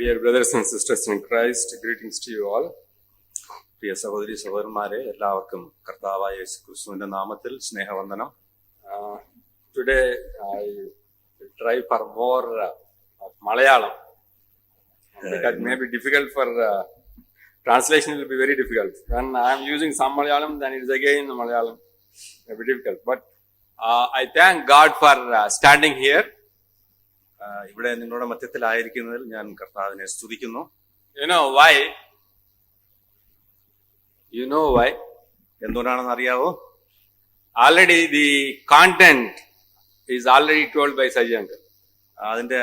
dear brothers and sisters in Christ, greetings to you all. പ്രിയ സഹോദരി സഹോദരന്മാരെ, എല്ലാവർക്കും കർത്താവായ യേശു ക്രിസ്തുവിന്റെ നാമത്തിൽ സ്നേഹവന്ദനം. Today I try for more Malayalam. That may be difficult for translation, will be very difficult. When I am using some Malayalam, then it is again Malayalam, may be difficult. But I thank God for standing here. ഇവിടെ നിങ്ങളുടെ മധ്യത്തിലായിരിക്കുന്നതിൽ ഞാൻ കർത്താവിനെ സ്തുതിക്കുന്നു. You know why? എന്തുകൊണ്ടാണെന്ന് അറിയാവോ? Already the content is already told by Saji uncle. അതിന്റെ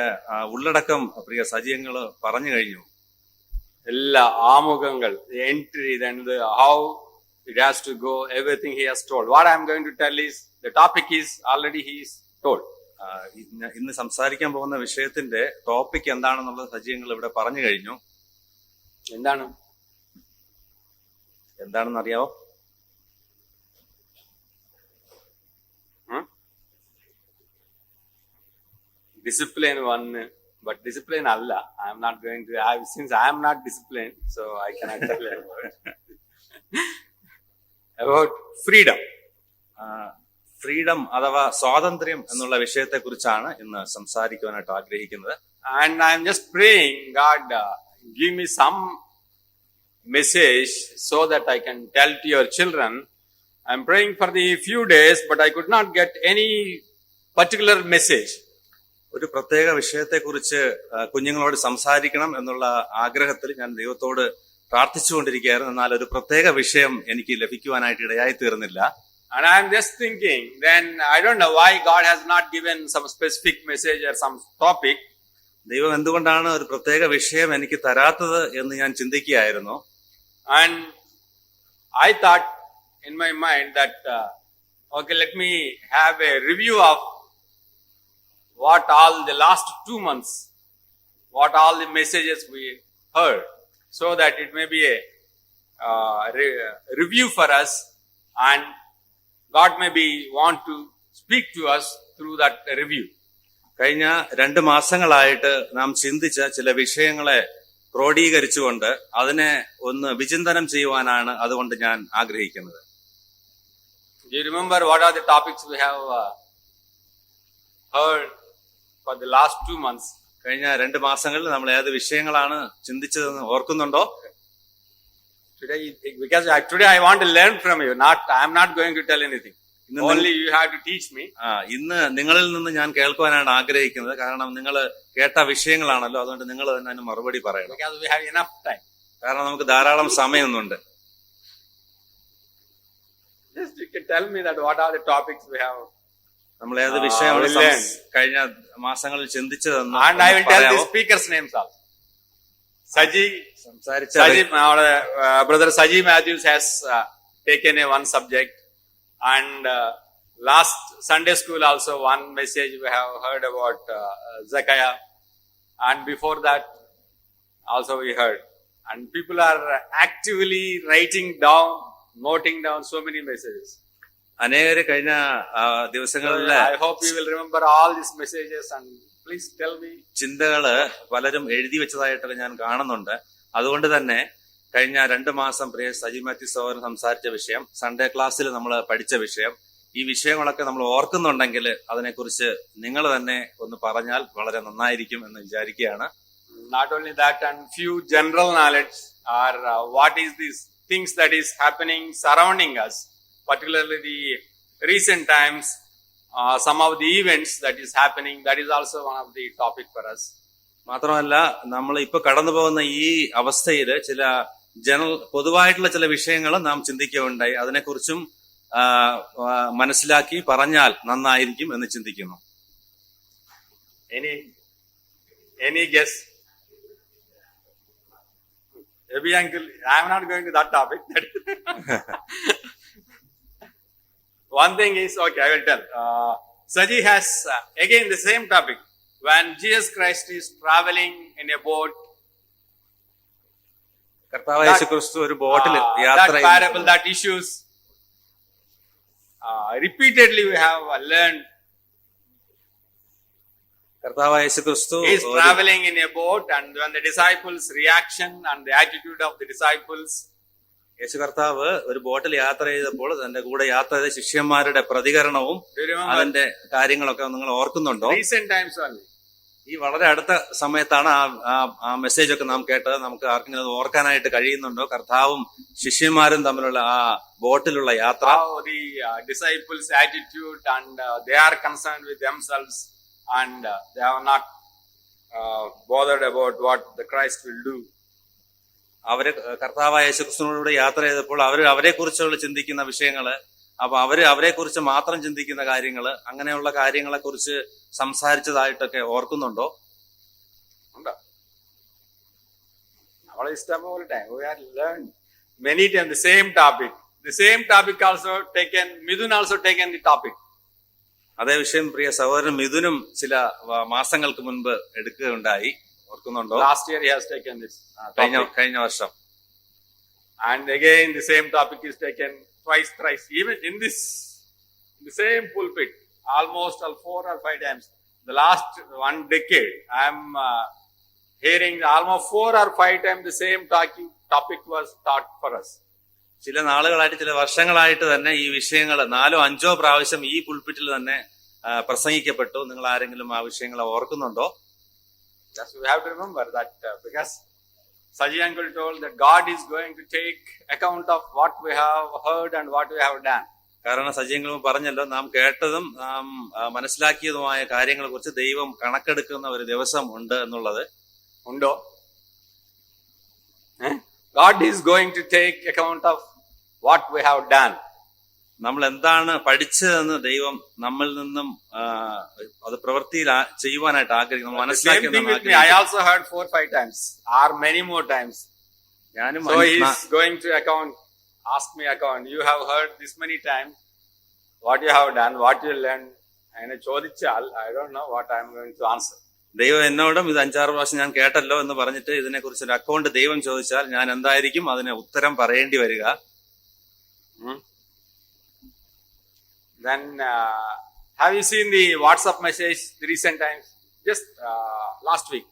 ഉള്ളടക്കം പ്രിയ സജിയങ്ങള് പറഞ്ഞു കഴിഞ്ഞു. എല്ലാ ആമുഖങ്ങൾ, entry, then how it has to go, everything he has told. What I am going to tell is, the topic is already he is told. ഇന്ന് സംസാരിക്കാൻ പോകുന്ന വിഷയത്തിന്റെ topic എന്താണെന്നുള്ളത് സജീവങ്ങൾ ഇവിടെ പറഞ്ഞു കഴിഞ്ഞു. എന്താണെന്ന് അറിയാവോ? ഡിസിപ്ലിൻ 1, but discipline അല്ല. I am not going to have, since I am not disciplined, so I cannot tell about freedom. Freedom അഥവാ സ്വാതന്ത്ര്യം എന്നുള്ള വിഷയത്തെ കുറിച്ചാണ് ഇന്ന് സംസാരിക്കുവാനായിട്ട് ആഗ്രഹിക്കുന്നത്. And I'm just praying God give me some message so that I can tell to your children. I'm praying for the few days, but I could not get any particular message. ഒരു പ്രത്യേക വിഷയത്തെ കുറിച്ച് കുഞ്ഞുങ്ങളോട് സംസാരിക്കണം എന്നുള്ള ആഗ്രഹത്തിൽ ഞാൻ ദൈവത്തോട് പ്രാർത്ഥിച്ചുകൊണ്ടിരിക്കുകയായിരുന്നു. എന്നാൽ ഒരു പ്രത്യേക വിഷയം എനിക്ക് ലഭിക്കുവാനായിട്ട് ഇടയായി തീർന്നില്ല. And I am just thinking, then I don't know why God has not given some specific message or some topic. ദൈവം എന്തുകൊണ്ടാണ് ഒരു പ്രത്യേക വിഷയം എനിക്ക് തരാത്തത് എന്ന് ഞാൻ ചിന്തിക്കുകയായിരുന്നു. And I thought in my mind that, okay, let me have a review of what all the last 2 months, what all the messages we heard, so that it may be a review for us, and God may be want to speak to us through that review. കഴിഞ്ഞ 2 മാസങ്ങളായിട്ട് നാം ചിന്തിച്ച ചില വിഷയങ്ങളെ ക്രോഡീകരിച്ചുകൊണ്ട് അതിനെ ഒന്ന് വിചിന്തനം ചെയ്യുവാനാണ് അതുകൊണ്ട് ഞാൻ ആഗ്രഹിക്കുന്നത്. Do you remember what are the topics we have heard for the last 2 months? കഴിഞ്ഞ 2 മാസങ്ങളിൽ നമ്മൾ ഏത് വിഷയങ്ങളാണ് ചിന്തിച്ചതെന്ന് ഓർക്കുന്നുണ്ടോ? Today I want to learn from you. I am not going to tell anything. Only you have to teach me. ഇന്ന് നിങ്ങളിൽ നിന്ന് ഞാൻ കേൾക്കുവാനാണ് ആഗ്രഹിക്കുന്നത്. കാരണം നിങ്ങൾ കേട്ട വിഷയങ്ങളാണല്ലോ, അതുകൊണ്ട് നിങ്ങൾ തന്നെ അതിന് മറുപടി പറയണം. Because we have enough time. കാരണം നമുക്ക് ധാരാളം സമയമൊന്നുണ്ട്. Just you can tell me that what are the topics we have. നമ്മൾ ഏത് വിഷയമാണ് കഴിഞ്ഞ മാസങ്ങളിൽ ചിന്തിച്ചതെന്ന്. And I will tell the speakers' names also. Saji, our brother Saji Matthews has taken one subject, and last Sunday school also one message we have heard about Zechariah, and before that also we heard, and people are actively writing down, noting down so many messages. അനേകര് കഴിഞ്ഞ ദിവസങ്ങളിൽ I hope you will remember all these messages, and please tell me. ചിന്തകള് പലരും എഴുതി വെച്ചതായിട്ടൊക്കെ ഞാൻ കാണുന്നുണ്ട്. അതുകൊണ്ട് തന്നെ കഴിഞ്ഞ 2 മാസം പ്രിയ സജി മാത്യൂസ് സഹോദരൻ സംസാരിച്ച വിഷയം, സൺഡേ ക്ലാസ്സിൽ നമ്മൾ പഠിച്ച വിഷയം, ഈ വിഷയങ്ങളൊക്കെ നമ്മൾ ഓർക്കുന്നുണ്ടെങ്കിൽ അതിനെക്കുറിച്ച് നിങ്ങൾ തന്നെ ഒന്ന് പറഞ്ഞാൽ വളരെ നന്നായിരിക്കും എന്ന് വിചാരിക്കുകയാണ്. Not only that, and few general knowledge or what is these things that is happening surrounding us, particularly the recent times. Some of the events that is happening, that is also one of the topic for us. മാത്രമല്ല നമ്മൾ ഇപ്പൊ കടന്നു പോകുന്ന ഈ അവസ്ഥയിൽ ചില പൊതുവായിട്ടുള്ള ചില വിഷയങ്ങൾ നാം ചിന്തിക്കുകയുണ്ടായി. അതിനെക്കുറിച്ചും മനസ്സിലാക്കി പറഞ്ഞാൽ നന്നായിരിക്കും എന്ന് ചിന്തിക്കുന്നു. Any guess? Maybe uncle, I am not going to that topic. One thing is, okay, I will tell. Saji has again the same topic. When Jesus Christ is traveling in a boat, കർത്താവായ യേശു ക്രിസ്തു ഒരു ബോട്ടിൽ യാത്ര ചെയ്യുന്നു. That parable, that issues, repeatedly we have learned കർത്താവായ യേശുക്രിസ്തു He is traveling in a boat, and when the disciples' reaction and the attitude of the disciples, യേശു കർത്താവ് ഒരു ബോട്ടിൽ യാത്ര ചെയ്തപ്പോൾ തന്റെ കൂടെ യാത്ര ചെയ്ത ശിഷ്യന്മാരുടെ പ്രതികരണവും do you remember? അതിന്റെ കാര്യങ്ങളൊക്കെ നിങ്ങൾ ഓർക്കുന്നുണ്ടോ? Recent times only. ഈ വളരെ അടുത്ത സമയത്താണ് ആ മെസ്സേജ് ഒക്കെ നാം കേട്ടത്. നമുക്ക് ആർക്കെങ്കിലും അത് ഓർക്കാനായിട്ട് കഴിയുന്നുണ്ടോ? കർത്താവും ശിഷ്യന്മാരും തമ്മിലുള്ള ആ ബോട്ടിലുള്ള യാത്ര, How the disciples' attitude, and they are concerned with themselves, and they are not bothered about what the Christ will do. അവര് കർത്താവായ യേശുക്രിസ്തുവിനോട് യാത്ര ചെയ്തപ്പോൾ അവരെ കുറിച്ചുള്ള ചിന്തിക്കുന്ന വിഷയങ്ങള്, അപ്പൊ അവരെ കുറിച്ച് മാത്രം ചിന്തിക്കുന്ന കാര്യങ്ങള്, അങ്ങനെയുള്ള കാര്യങ്ങളെ കുറിച്ച് സംസാരിച്ചതായിട്ടൊക്കെ ഓർക്കുന്നുണ്ടോ? ഉണ്ടോ? നമ്മളെ ഇഷ്ടം പോലെ time we have learned many times the same topic also taken. Midun also taken the topic. അതേ വിഷയം പ്രിയ സഹോദരൻ മിഥുനും ചില മാസങ്ങൾക്ക് മുൻപ് എടുക്കുകയുണ്ടായി. ഓർക്കുന്നുണ്ടോ? Last year he has taken this കഴിഞ്ഞ വർഷം. And again the same topic is taken twice, thrice, even in the same pulpit, almost 4 or 5 times. The last 1 decade, I am hearing almost 4 or 5 times the same topic was taught for us. ചില നാളുകളായിട്ട്, ചില വർഷങ്ങളായിട്ട് തന്നെ ഈ വിഷയങ്ങൾ 4 or 5 പ്രാവശ്യം ഈ പുൽപ്പിറ്റിൽ തന്നെ പ്രസംഗിക്കപ്പെട്ടു. നിങ്ങൾ ആരെങ്കിലും ആ വിഷയങ്ങളെ ഓർക്കുന്നുണ്ടോ? Yes, we have to remember that because Saji uncle told that God is going to take account of what we have heard and what we have done. കാരണം സജീവങ്ങളും പറഞ്ഞല്ലോ, നാം കേട്ടതും നാം മനസ്സിലാക്കിയതുമായ കാര്യങ്ങളെ കുറിച്ച് ദൈവം കണക്കെടുക്കുന്ന ഒരു ദിവസം ഉണ്ട് എന്നുള്ളത്. ഉണ്ടോ? God is going to take account of what we have done. നമ്മൾ എന്താണ് പഠിച്ചതെന്ന് ദൈവം നമ്മിൽ നിന്നും അത് പ്രവൃത്തിയിൽ ചെയ്യുവാനായിട്ട് ആഗ്രഹിക്കുന്നു, മനസ്സിലാക്കി. I also heard 4 or 5 times or many more times. ഞാനും So he is going to ask me account. You have heard this many times what you have done, what you learned. അങ്ങനെ ചോദിച്ചാൽ I don't know what I am going to answer. ദൈവം എന്നോടും ഇത് 5-6 പ്രാവശ്യം ഞാൻ കേട്ടല്ലോ എന്ന് പറഞ്ഞിട്ട് ഇതിനെ കുറിച്ച് ഒരു അക്കൗണ്ട് ദൈവം ചോദിച്ചാൽ ഞാൻ എന്തായിരിക്കും അതിന് ഉത്തരം പറയേണ്ടി വരിക? Then have you seen the WhatsApp message the recent times? Just last week.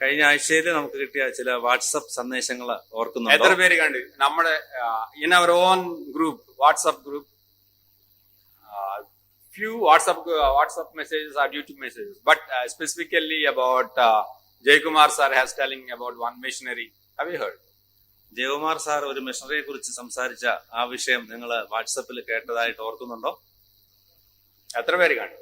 കഴിഞ്ഞ ആഴ്ചയിൽ നമുക്ക് കിട്ടിയ ചില വാട്സപ്പ് സന്ദേശങ്ങൾ ഓർക്കുന്നുണ്ടോ? എത്ര പേര് കണ്ടു? നമ്മുടെ in our own group, WhatsApp group, few WhatsApp messages are YouTube messages, but specifically about Jaykumar sir has telling about one missionary. Have you heard? Jayakumar sir ഒരു മിഷണറിയെ കുറിച്ച് സംസാരിച്ച ആ വിഷയം നിങ്ങൾ വാട്സപ്പിൽ കേട്ടതായിട്ട് ഓർക്കുന്നുണ്ടോ? എത്ര പേര് കണ്ടു?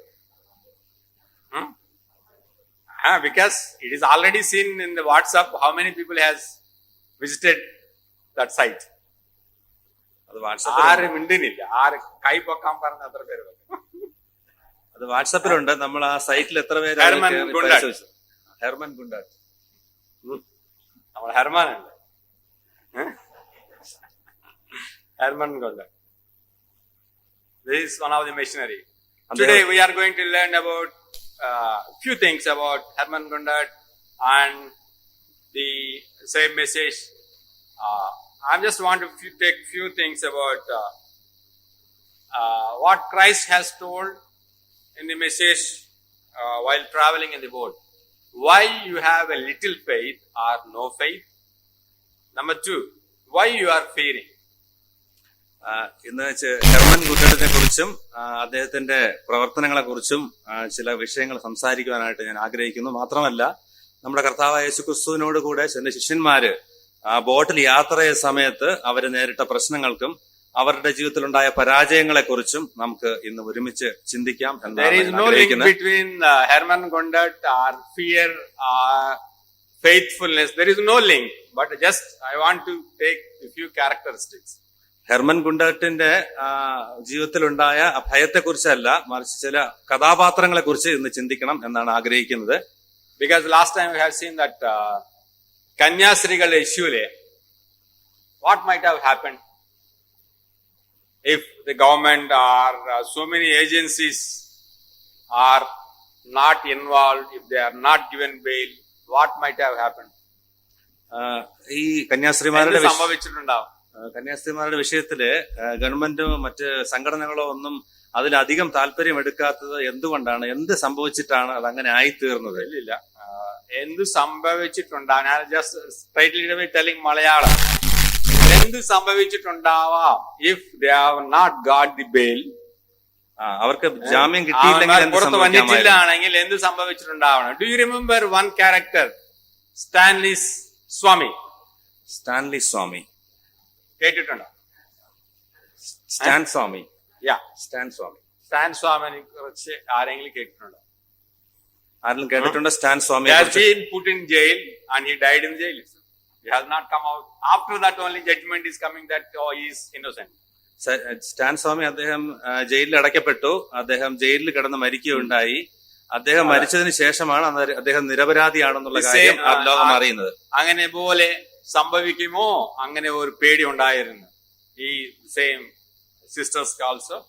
Because it is already seen in the WhatsApp how many people has visited that site. അത് വാട്സപ്പിൽ ആരും മിണ്ടുന്നില്ല, ആര് കൈ പൊക്കാൻ പറഞ്ഞ എത്ര പേര്? അത് വാട്സപ്പിലുണ്ട്. നമ്മൾ ആ സൈറ്റിൽ എത്ര പേര്? ഹെർമൻ ഗുണ്ടാട്ട്. നമ്മൾ ഹെർമാൻ ഉണ്ട്. Herman Gondak. This is one of the missionary. Today we are going to learn about few things about Herman Gondak and the same message. I just want to take few things about what Christ has told in the message while traveling in the boat. Why you have a little faith or no faith. Number 2, why you are fearing. ഇന്ന് Hermann ഗുണ്ടട്ടിനെ കുറിച്ചും അദ്ദേഹത്തിന്റെ പ്രവർത്തനങ്ങളെ കുറിച്ചും ചില വിഷയങ്ങൾ സംസാരിക്കുവാനായിട്ട് ഞാൻ ആഗ്രഹിക്കുന്നു. മാത്രമല്ല, നമ്മുടെ കർത്താവായ യേശുക്രിസ്തുവിനോട് കൂടെ ചില ശിഷ്യന്മാര് ബോട്ടിൽ യാത്ര ചെയ്ത സമയത്ത് അവര് നേരിട്ട പ്രശ്നങ്ങൾക്കും അവരുടെ ജീവിതത്തിലുണ്ടായ പരാജയങ്ങളെ കുറിച്ചും നമുക്ക് ഇന്ന് ഒരുമിച്ച് ചിന്തിക്കാം എന്നാണ് There is no link between Herman Gondat or fear or faithfulness. There is no link, but just I want to take a few characteristics. Hermann ഗുണ്ടട്ടിന്റെ ജീവിതത്തിലുണ്ടായ ഭയത്തെക്കുറിച്ചല്ല, മറിച്ച് ചില കഥാപാത്രങ്ങളെ കുറിച്ച് ഇന്ന് ചിന്തിക്കണം എന്നാണ് ആഗ്രഹിക്കുന്നത്. Because last time we have seen that കന്യാസ്ത്രീകളുടെ ഇഷ്യൂലെ what might have happened if the government or so many agencies are not involved, if they are not given bail, what might have happened? ഈ കന്യാസ്ത്രീമാരുടെ സംഭവിച്ചിട്ടുണ്ടാവും. കന്യാസ്ത്രീമാരുടെ വിഷയത്തില് ഗവൺമെന്റോ മറ്റ് സംഘടനകളോ ഒന്നും അതിലധികം താല്പര്യം എടുക്കാത്തത് എന്തുകൊണ്ടാണ്? എന്ത് സംഭവിച്ചിട്ടാണ് അത് അങ്ങനെ ആയിത്തീർന്നത്? ഇല്ല, എന്ത് സംഭവിച്ചിട്ടുണ്ടാവും, ഞാൻ ജസ്റ്റ് സ്ട്രൈറ്റ്ലി ടെല്ലിംഗ് മലയാളം. എന്ത് സംഭവിച്ചിട്ടുണ്ടാവാം if they have not got the bail. അവർക്ക് ജാമ്യം കിട്ടിയില്ലെങ്കിൽ പുറത്ത് വന്നിട്ടില്ലാണെങ്കിൽ എന്ത് സംഭവിച്ചിട്ടുണ്ടാവണം? Do you remember one character, Stanley Swamy? Stanley Swamy കേട്ടിട്ടുണ്ടോ? സ്റ്റാൻ സ്വാമി. സ്റ്റാൻ സ്വാമിനെ കുറിച്ച് ആരെങ്കിലും കേട്ടിട്ടുണ്ടോ? ആരെങ്കിലും കേട്ടിട്ടുണ്ടോ Stan Swami? He has been put in jail and he died in jail. He has not come out. After that only judgment is coming that he is innocent. Stan Swamy അദ്ദേഹം ജയിലിൽ അടയ്ക്കപ്പെട്ടു. അദ്ദേഹം ജയിലിൽ കിടന്ന് മരിക്കുകയുണ്ടായി. അദ്ദേഹം മരിച്ചതിന് ശേഷമാണ് അദ്ദേഹം നിരപരാധിയാണെന്നുള്ള കാര്യം ലോകം അറിയുന്നത്. അങ്ങനെ പോലെ സംഭവിക്കുമോ? അങ്ങനെ ഒരു പേടി ഉണ്ടായിരുന്നു ഈ സെയിം സിസ്റ്റേഴ്സ് ഓൾസോ.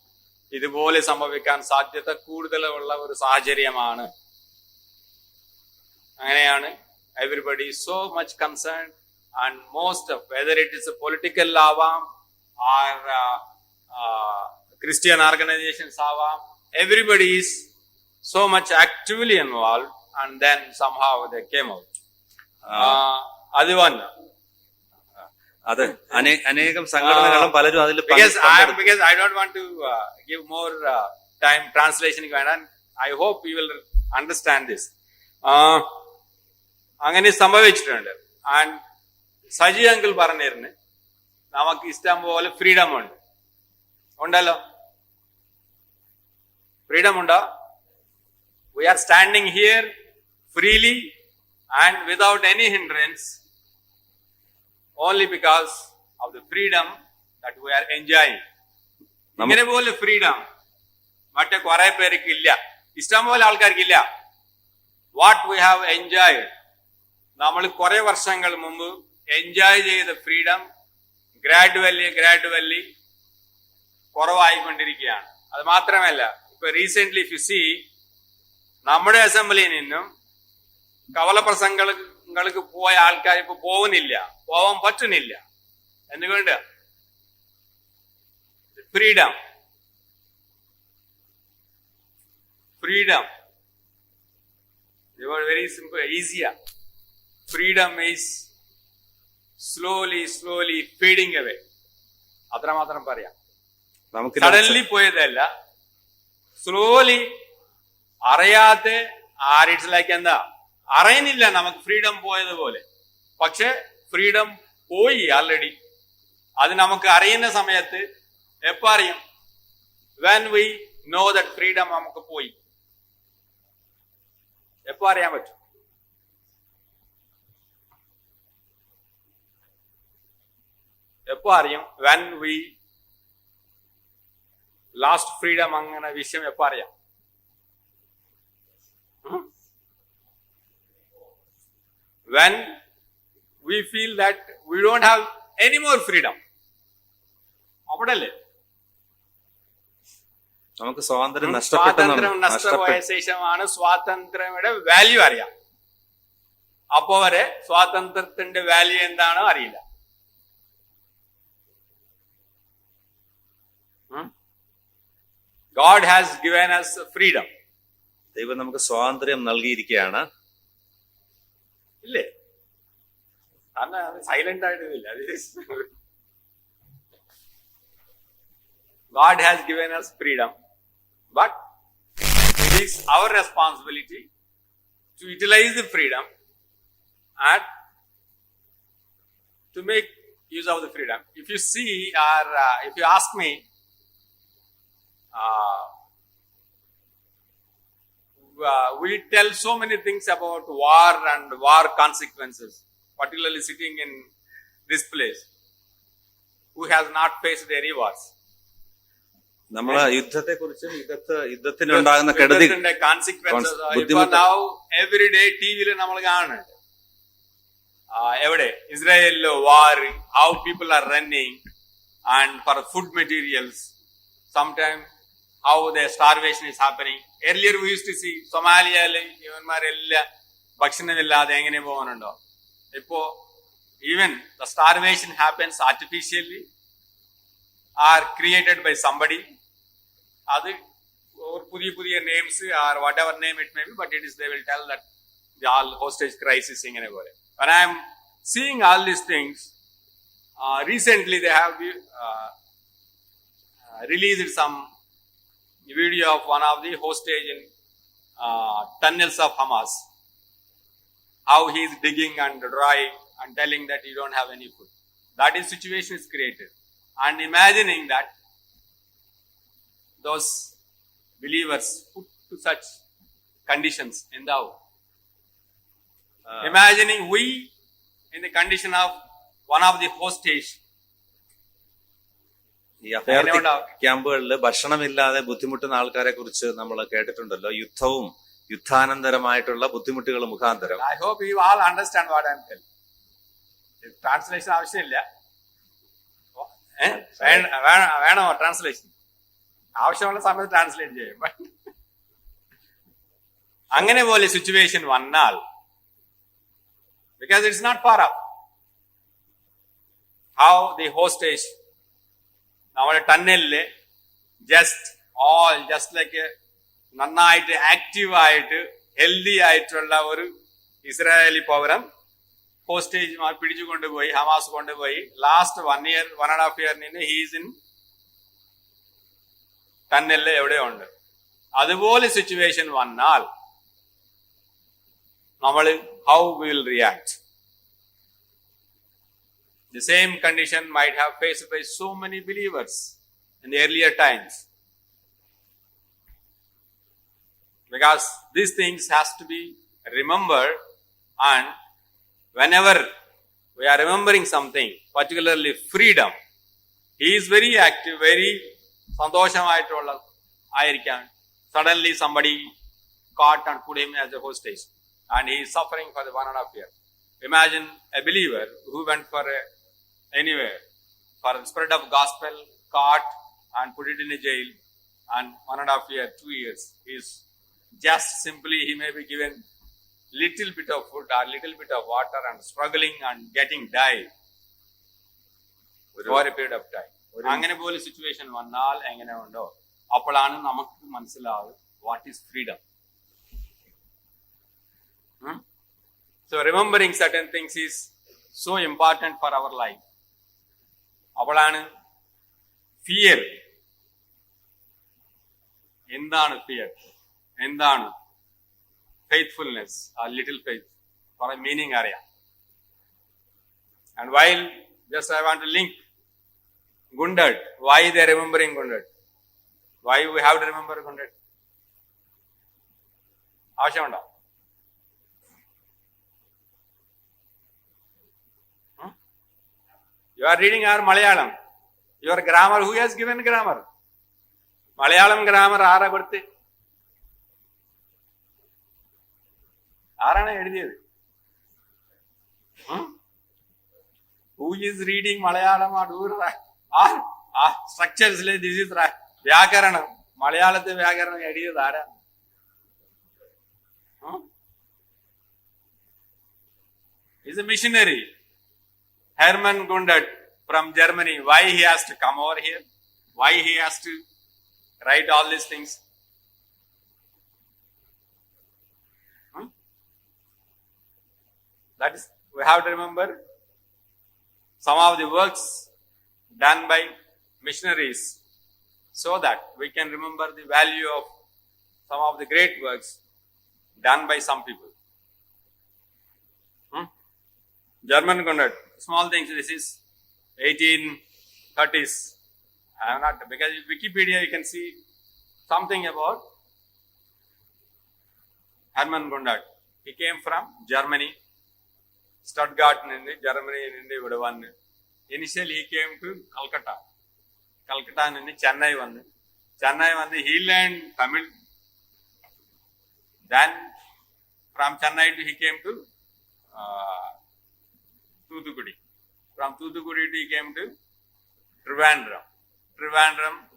ഇതുപോലെ സംഭവിക്കാൻ സാധ്യത കൂടുതലുള്ള ഒരു സാഹചര്യമാണ്. അങ്ങനെയാണ് everybody so much concern and most of whether it is political ആവാം or Christian organizations ആവാം, everybody is so much actively involved and then somehow they came out. അത് വന്നു. അത് അനേകം സംഘടനകളും പലരും അതിൽ because I don't want to give more time translation വേണം. I hope you will understand this. അങ്ങനെ സംഭവിച്ചിട്ടുണ്ട്. ആൻഡ് സജി അങ്കിൾ പറഞ്ഞിരുന്നു നമുക്ക് ഇഷ്ടം പോലെ ഫ്രീഡം ഉണ്ട്. ഉണ്ടല്ലോ, ഫ്രീഡം ഉണ്ടോ? We are standing here freely and without any hindrance only because of the freedom that we are enjoying. ഇങ്ങനെ പോലെ ഫ്രീഡം മറ്റേ കുറെ പേർക്ക് ഇല്ല, ഇഷ്ടം പോലെ ആൾക്കാർക്കില്ല. വാട്ട് വി ഹാവ് എൻജോയ്ഡ്, നമ്മൾ കുറെ വർഷങ്ങൾ മുമ്പ് എൻജോയ് ചെയ്ത ഫ്രീഡം ഗ്രാഡുവല്ലി കുറവായിക്കൊണ്ടിരിക്കുകയാണ്. അത് മാത്രമല്ല, ഇപ്പൊ റീസെന്റ് ഇഫ് യു സീ നമ്മുടെ അസംബ്ലിയിൽ നിന്നും കവലപ്രസംഗങ്ങൾക്ക് പോയ ആൾക്കാർ ഇപ്പൊ പോവാൻ പറ്റുന്നില്ല. എന്തുകൊണ്ട്? ഫ്രീഡം വെരി സിമ്പിൾ, ഈസിയാ. Freedom is slowly fading away. അത്രമാത്രം പറയാം. സഡൻലി പോയതല്ല, സ്ലോലി അറിയാതെ ആരിഡ്സിലേക്ക് എന്താ അറിയുന്നില്ല നമുക്ക് ഫ്രീഡം പോയതുപോലെ. പക്ഷെ ഫ്രീഡം പോയി ആൾറെഡി. അത് നമുക്ക് അറിയുന്ന സമയത്ത് എപ്പോ അറിയും? when we know that freedom നമുക്ക് പോയി. എപ്പോ അറിയാൻ പറ്റും? എപ്പോ അറിയും? when we lost freedom. അങ്ങനെ വിഷയം എപ്പോ അറിയാം? when we feel that we don't have any more freedom. അവിടല്ലേ നമുക്ക് സ്വാതന്ത്ര്യം നഷ്ടപ്പെട്ട ശേഷമാണ് സ്വാതന്ത്ര്യയുടെ വാല്യൂ അറിയാം. അപ്പോ വരെ സ്വാതന്ത്ര്യത്തിന്റെ വാല്യൂ എന്താണോ അറിയില്ല. God has given us freedom. ദൈവം നമുക്ക് സ്വാതന്ത്ര്യം നൽകിയിരിക്കുകയാണ്. ഇല്ലേ? സൈലന്റ് ആയിട്ടില്ല. God has given us freedom, but it is our responsibility to utilize the freedom and to make use of the freedom. If you see, or if you ask me, we tell so many things about war and war consequences, particularly sitting in this place, who has not faced any wars. നമ്മള് യുദ്ധത്തെ കുറിച്ചും യുദ്ധത്തിനുണ്ടാകുന്ന കെടുതി consequences now every day ടിവിയിൽ നമ്മൾ കാണുന്നുണ്ട്. എവിടെ? ഇസ്രായേലിലെ വാർ, how people are running and for food materials, sometimes how the starvation is happening. Earlier we used to see സൊമാലിയയിലെ ഇവന്മാരെല്ലാം ഭക്ഷണമില്ലാതെ എങ്ങനെ പോകുന്നുണ്ടോ. ഇപ്പോ even the starvation happens artificially or created by somebody, അത് പുതിയ names or whatever name it may be, but it is, they will tell that the all hostage crisis ഇങ്ങനെ പോലെ. When I am seeing all these things, recently they have released some video of one of the hostage in tunnels of Hamas, how he is digging and drawing and telling that you don't have any food. That is situation is created, and imagining that those believers put to such conditions in the house. Imagining we in the condition of one of the hostage. ഈ അഭയാർത്ഥി ക്യാമ്പുകളിൽ ഭക്ഷണമില്ലാതെ ബുദ്ധിമുട്ടുന്ന ആൾക്കാരെ കുറിച്ച് നമ്മൾ കേട്ടിട്ടുണ്ടല്ലോ. യുദ്ധവും യുദ്ധാനന്തരമായിട്ടുള്ള ബുദ്ധിമുട്ടുകൾ മുഖാന്തരം. I hope you all understand what I am telling. Translation ആവശ്യമില്ല. വേണോ ട്രാൻസ്ലേഷൻ? ആവശ്യമുള്ള സമയത്ത് ട്രാൻസ്ലേറ്റ് ചെയ്യും. അങ്ങനെ പോലെ സിറ്റുവേഷൻ വന്നാൽ, because it's not far up, how the hostage നമ്മുടെ ടന്നലില് ജസ്റ്റ് ലൈക്ക് നന്നായിട്ട് ആക്റ്റീവായിട്ട് ഹെൽത്തി ആയിട്ടുള്ള ഒരു ഇസ്രായേലി പൗരൻ ഹോസ്റ്റേജ് പിടിച്ചു കൊണ്ടുപോയി, ഹമാസ് കൊണ്ടുപോയി. ലാസ്റ്റ് 1.5 year ഹീസ് ഇൻ ടന്നലില് എവിടെയോ ഉണ്ട്. അതുപോലെ സിറ്റുവേഷൻ വന്നാൽ നമ്മൾ how we will react. The same condition might have faced by so many believers in the earlier times. Because these things has to be remembered, and whenever we are remembering something, particularly freedom, he is very active, very സന്തോഷമായിട്ടുള്ള ആയിരിക്കാം. Suddenly somebody caught and put him as a hostage, and he is suffering for the 1.5 year. Imagine a believer who went for anywhere for the spread of gospel, caught and put it in a jail, and 1.5 year, 2 years, is just simply he may be given little bit of food or little bit of water and struggling and getting died for a period of time. അങ്ങനെ പോലെ situation വന്നാൽ എങ്ങനെ ഉണ്ടോ അപ്പോഴാണ് നമുക്ക് മനസ്സിലാവും what is freedom. So remembering certain things is so important for our life. അപ്പോഴാണ് fear. എന്താണ് ഫിയർ? എന്താണ് ഫെയ്ത്ത്ഫുൾനെസ്? ആ ലിറ്റിൽ ഫെയ്ത്ത് കുറെ മീനിങ് അറിയാം. And while just I want to link Gundad, why they are remembering Gundad? Why we have to remember Gundad? ആവശ്യമുണ്ടോ? You are reading our Malayalam. Your grammar, who has given grammar? Malayalam grammar ആരാ കൊടുത്ത്? ആരാണ് എഴുതിയത്? Who is reading Malayalam? Structures, this is വ്യാകരണം. മലയാളത്തെ വ്യാകരണം എഴുതിയത് ആരാ? He is a missionary. Hermann Gundad from Germany. Why he has to come over here? Why he has to write all these things? That is, we have to remember some of the works done by missionaries, so that we can remember the value of some of the great works done by some people. German Gundad, small things. This is 1830s. I am not, because in Wikipedia you can see something about Hermann Gundad. He came from Germany, Stuttgart in Germany, in India. Initially he came to Calcutta. Calcutta in Chennai. Chennai he learned Tamil. Then from Chennai he came to Thuthukudi. From Thuthukudi he came to Trivandrum,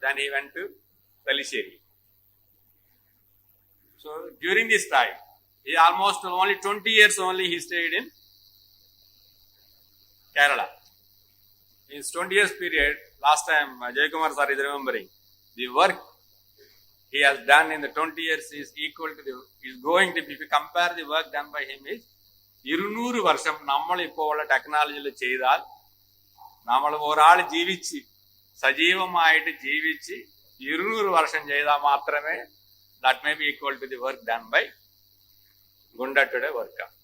then he went to Taliseri. So during this time, he almost only 20 years only he stayed in Kerala. In his 20 years period, last time Jay Kumar sir is remembering, the work he has done in the 20 years is equal to the, is going to be, if you compare the work done by him is 200 വർഷം നമ്മൾ ഇപ്പോൾ ഉള്ള ടെക്നോളജിയിൽ ചെയ്താൽ നമ്മൾ ഒരാൾ ജീവിച്ച് സജീവമായിട്ട് ജീവിച്ച് 200 വർഷം ചെയ്താൽ മാത്രമേ that may be equal to the work done by ഗുണ്ടയുടെ വർക്കാണ്.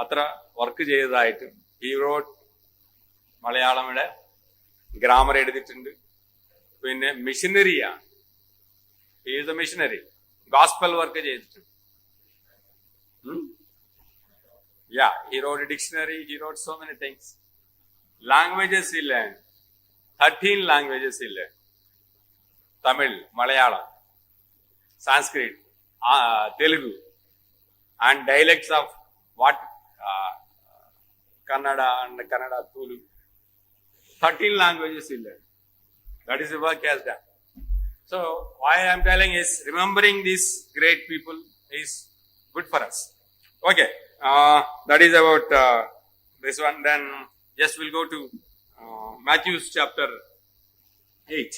അത്ര വർക്ക് ചെയ്തതായിട്ടും he wrote മലയാളമിടെ ഗ്രാമർ എഴുതിയിട്ടുണ്ട്. പിന്നെ മിഷനറിയാണ്, he is a missionary, gospel work ചെയ്തിട്ടുണ്ട്. Yeah, he wrote a dictionary, he wrote so many things. Languages he learned, 13 languages he learned. Tamil, Malayalam, Sanskrit, Telugu, and dialects of what? Kannada and Kannada, Tulu. 13 languages he learned. That is the work he has done. So, why I am telling is, remembering these great people is good for us. Okay, that is about this one. Then, yes, we'll go to Matthew chapter 8.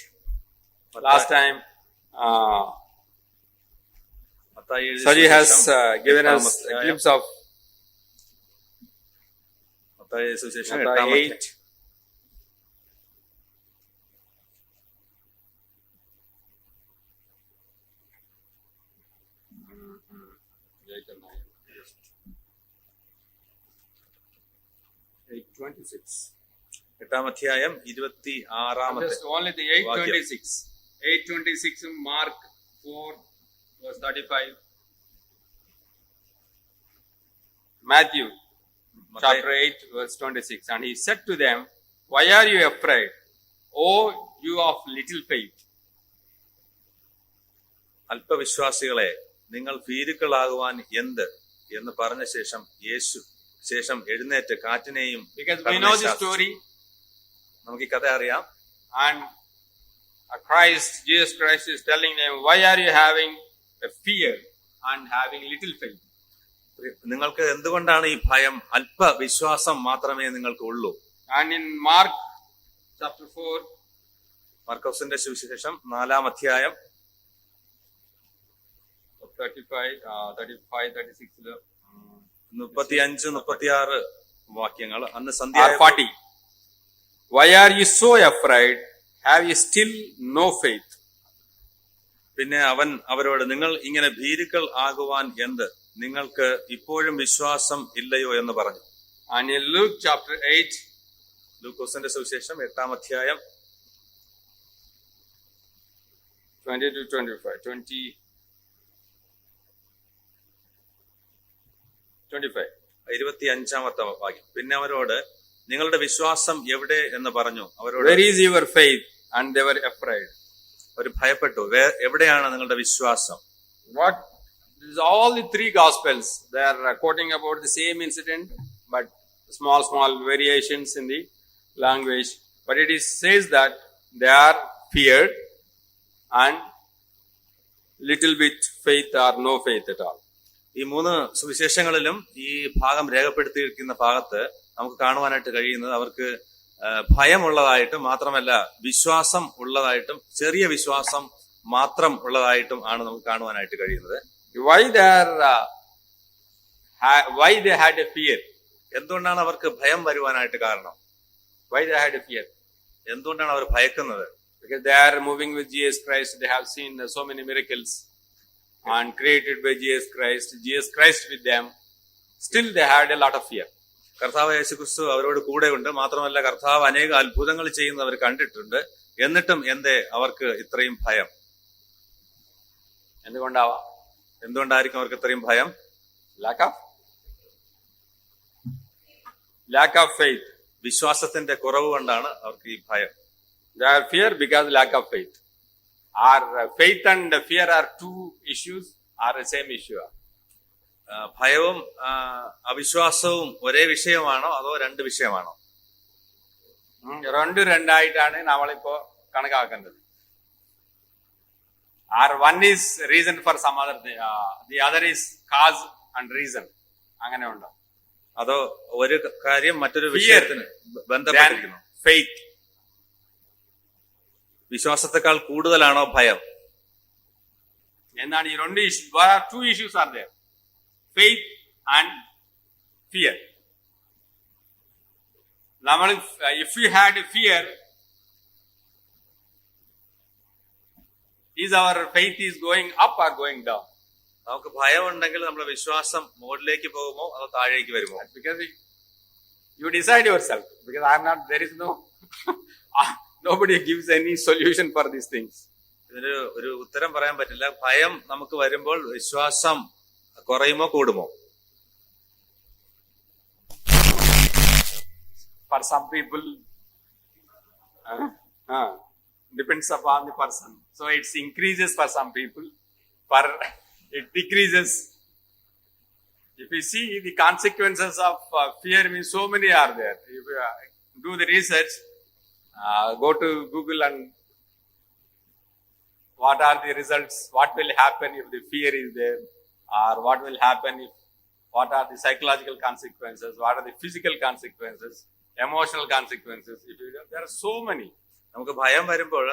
Last time, Saji has given us a glimpse of Matthew 8. എട്ടാം അധ്യായം 26 Just only the 8:26. 8:26 Mark 4 verse 35. Matthew chapter 8 verse 26. And he said to them, why are you afraid, O you of little faith? അല്പവിശ്വാസികളെ, നിങ്ങൾ ഭീരുക്കളാകുവാൻ എന്ത് എന്ന് പറഞ്ഞ ശേഷം എഴുന്നേറ്റ് കാറ്റിനെയും, because we know the story, നമുക്ക് ഈ കഥ അറിയാം. and Jesus Christ is telling them, why are you having a fear and having little faith? നിങ്ങൾക്ക് എന്തുകൊണ്ടാണ് ഈ ഭയം? അല്പവിശ്വാസം മാത്രമേ നിങ്ങൾക്ക് ഉള്ളൂ. And in Mark chapter 4, മർക്കോസിന്റെ സുവിശേഷം 4-ാം അധ്യായം 35-36 35-36 വാക്യങ്ങൾ. അന്ന് 40. Why are you so afraid? Have you still no faith? പിന്നെ അവൻ അവരോട്, നിങ്ങൾ ഇങ്ങനെ ഭീരുക്കൾ ആകുവാൻ എന്ത്? നിങ്ങൾക്ക് ഇപ്പോഴും വിശ്വാസം ഇല്ലയോ എന്ന് പറഞ്ഞു. And in Luke chapter 8, ലൂക്കോസിന്റെ സുവിശേഷം 8-ാം അധ്യായം 25-ാമത്തെ വാക്യം. പിന്നെ അവരോട്, നിങ്ങളുടെ വിശ്വാസം എവിടെ എന്ന് പറഞ്ഞു. അവരോട്, where is your faith? And they were afraid. അവർ ഭയപ്പെട്ടു. എവിടെയാണ് നിങ്ങളുടെ വിശ്വാസം? What? This is all the three gospels. They are quoting about the same incident, but small variations in the language. But it says that they are feared and little bit faith or no faith at all. ഈ 3 സുവിശേഷങ്ങളിലും ഈ ഭാഗം രേഖപ്പെടുത്തിയിരിക്കുന്ന ഭാഗത്ത് നമുക്ക് കാണുവാനായിട്ട് കഴിയുന്നത് അവർക്ക് ഭയമുള്ളതായിട്ടും മാത്രമല്ല വിശ്വാസം ഉള്ളതായിട്ടും ചെറിയ വിശ്വാസം മാത്രം ഉള്ളതായിട്ടും ആണ് നമുക്ക് കാണുവാനായിട്ട് കഴിയുന്നത്. Why they had a fear? എന്തുകൊണ്ടാണ് അവർക്ക് ഭയം വരുവാനായിട്ട് കാരണം? Why they had a fear? എന്തുകൊണ്ടാണ് അവർ ഭയക്കുന്നത്? Because they are moving with Jesus Christ. They have seen so many miracles and created by Jesus Christ with them. Still they had a lot of fear. കർത്താവ് യേശുക്രിസ്തു അവരോട് കൂടെ ഉണ്ട്. മാത്രമല്ല കർത്താവ് അനേക അത്ഭുതങ്ങൾ ചെയ്യുന്നത് അവർ കണ്ടിട്ടുണ്ട്. എന്നിട്ടും എന്തേ അവർക്ക് ഇത്രയും ഭയം? എന്തുകൊണ്ടായിരിക്കും അവർക്ക് ഇത്രയും ഭയം? lack of faith. വിശ്വാസത്തിന്റെ കുറവ് കൊണ്ടാണ് അവർക്ക് ഈ ഭയം. They are fear because lack of faith. Our faith and fear are two issues, are the same issue. ഭയവും അവിശ്വാസവും ഒരേ വിഷയമാണോ അതോ 2 വിഷയമാണോ? രണ്ടായിട്ടാണ് നമ്മളിപ്പോ കണക്കാക്കേണ്ടത്. Or one is reason for some other thing, the other is cause and reason. അങ്ങനെ ഉണ്ടോ? അതോ ഒരു കാര്യം മറ്റൊരു വിഷയത്തിന് ബന്ധപ്പെട്ടിരിക്കുന്നു? Faith. വിശ്വാസത്തെക്കാൾ കൂടുതലാണോ ഭയം? എന്താണ് ഈ രണ്ട് issue? There are two issues are there. Faith and fear. നമ്മൾ if we had fear, is our faith is going up or going down? നമുക്ക് ഭയം ഉണ്ടെങ്കിൽ നമ്മുടെ വിശ്വാസം മുകളിലേക്ക് പോകുമോ അതോ താഴേക്ക് വരുമോ? Because you decide yourself. Because I am not. There is no. Nobody gives any solution for these things. ഇതിന് ഒരു ഉത്തരം പറയാൻ പറ്റില്ല. ഭയം നമുക്ക് വരുമ്പോൾ വിശ്വാസം കുറയുമോ കൂടുമോ? For some people, depends upon the person. So it increases for some people, for it decreases. If you see the consequences of fear, means so many are there. If you do the research, go to Google and what are the results? What will happen if the fear is there, or what will happen if? What are the psychological consequences? What are the physical consequences? Emotional consequences? There are so many. നമുക്ക് ഭയം വരുമ്പോൾ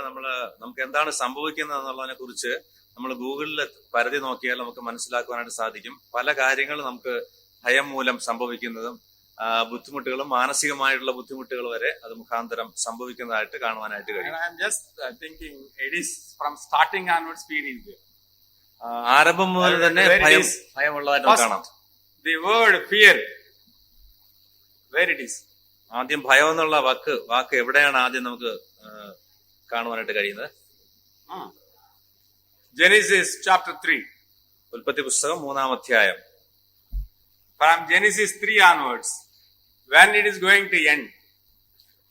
നമുക്ക് എന്താണ് സംഭവിക്കുന്നത് എന്നുള്ളതിനെ കുറിച്ച് നമ്മൾ ഗൂഗിളിൽ പരതി നോക്കിയാൽ നമുക്ക് മനസ്സിലാക്കുവാനായിട്ട് സാധിക്കും. പല കാര്യങ്ങളും നമുക്ക് ഭയം മൂലം സംഭവിക്കുന്നതും ബുദ്ധിമുട്ടുകളും മാനസികമായിട്ടുള്ള ബുദ്ധിമുട്ടുകൾ വരെ അത് മുഖാന്തരം സംഭവിക്കുന്നതായിട്ട് കാണുവാനായിട്ട് കഴിയും. I am just thinking it is from starting onwards fear is there. ആരംഭം മുതൽ തന്നെ ഭയമുള്ളതായിട്ട് കാണാം. The word fear, where it is? ആദ്യം ഭയം എന്നുള്ള വാക്ക് എവിടെയാണ് ആദ്യം നമുക്ക് കാണുവാനായിട്ട് കഴിയുന്നത്? Genesis chapter 3. ഉൽപ്പത്തി പുസ്തകം 3-ാം അധ്യായം. From Genesis 3 onwards, when it is going to end?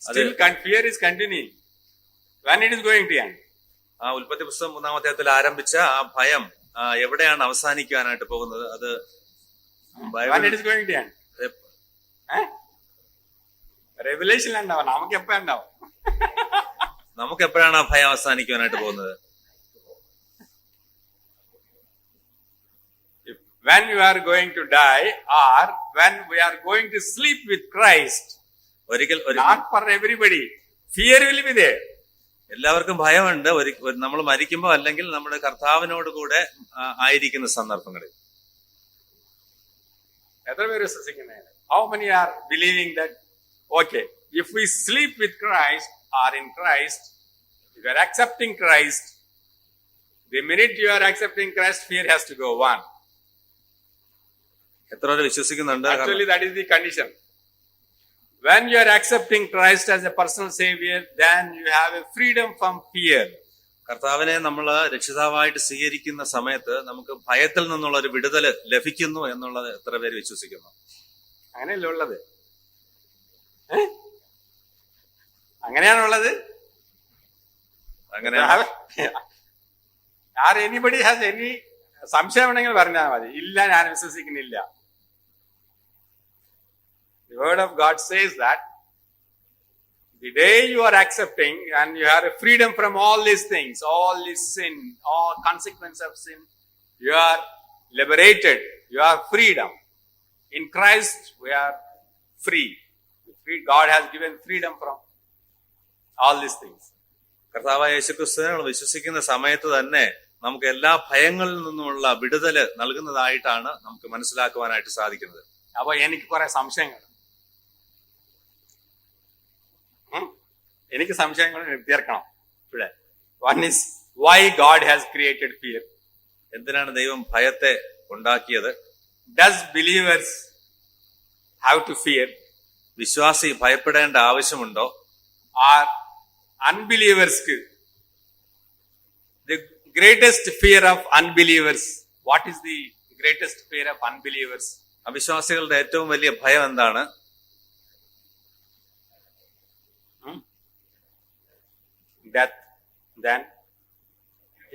Still fear is continuing. When it is going to end? ആ ഉൽപ്പത്തി പുസ്തകം 3-ാം അധ്യായത്തിൽ ആരംഭിച്ച ആ ഭയം എവിടെയാണ് അവസാനിക്കാനായിട്ട് പോകുന്നത്? അത് when it is going to end? Revelation ഉണ്ടാവും. നമുക്ക് എപ്പോ ഉണ്ടാവും? നമുക്ക് എപ്പോഴാണ് ആ ഭയം അവസാനിക്കുവാനായിട്ട് പോകുന്നത്? When you are going to die, or when we are going to sleep with Christ. Not for everybody. Fear will be there. എല്ലാവർക്കും ഭയമുണ്ട് നമ്മൾ മരിക്കുമ്പോൾ അല്ലെങ്കിൽ നമ്മുടെ കർത്താവിനോട് കൂടെ ആയിരിക്കുന്ന സന്ദർഭങ്ങളിൽ. എത്ര പേര് വിശ്വസിക്കുന്നത്? How many are believing that? Okay, if we sleep with Christ or in Christ, if you are accepting Christ, the minute you are accepting Christ, fear has to go on. എത്ര പേര് വിശ്വസിക്കുന്നുണ്ട്? Actually, that is the condition. When you are accepting Christ as a personal savior, then you have a freedom from fear. കർത്താവിനെ നമ്മൾ രക്ഷിതാവായിട്ട് സ്വീകരിക്കുന്ന സമയത്ത് നമുക്ക് ഭയത്തിൽ നിന്നുള്ള ഒരു വിടുതൽ ലഭിക്കുന്നു എന്നുള്ളത് എത്ര പേര് വിശ്വസിക്കുന്നു? അങ്ങനെയല്ലേ ഉള്ളത്? അങ്ങനെയാണുള്ളത്. അങ്ങനെ എനിബഡി ഹാസ് എനി സംശയം ഉണ്ടെങ്കിൽ പറഞ്ഞാൽ മതി. ഇല്ല, ഞാൻ വിശ്വസിക്കുന്നില്ല. The word of God says that the day you are accepting and you have a freedom from all these things, all this sin, all consequence of sin, you are liberated. You have freedom. In Christ, we are free. God has given freedom from all these things. കർത്താവായ യേശുക്രിസ്തുവിനെ നമ്മൾ വിശ്വസിക്കുന്ന സമയത്ത് തന്നെ നമുക്ക് എല്ലാ ഭയങ്ങളിൽ നിന്നുമുള്ള വിടുതൽ നൽകുന്നതായിട്ടാണ് നമുക്ക് മനസ്സിലാക്കുവാനായിട്ട് സാധിക്കുന്നത്. അപ്പൊ എനിക്ക് കുറെ സംശയങ്ങൾ തീർക്കണം ഇവിടെ. One is why God has created fear. എന്തിനാണ് ദൈവം ഭയത്തെ ഉണ്ടാക്കിയത്? Does believers have to fear? വിശ്വാസി ഭയപ്പെടേണ്ട ആവശ്യമുണ്ടോ? Or unbelievers, the greatest fear of unbelievers, what is the greatest fear of unbelievers? അവിശ്വാസികളുടെ ഏറ്റവും വലിയ ഭയം എന്താണ്? Death. Then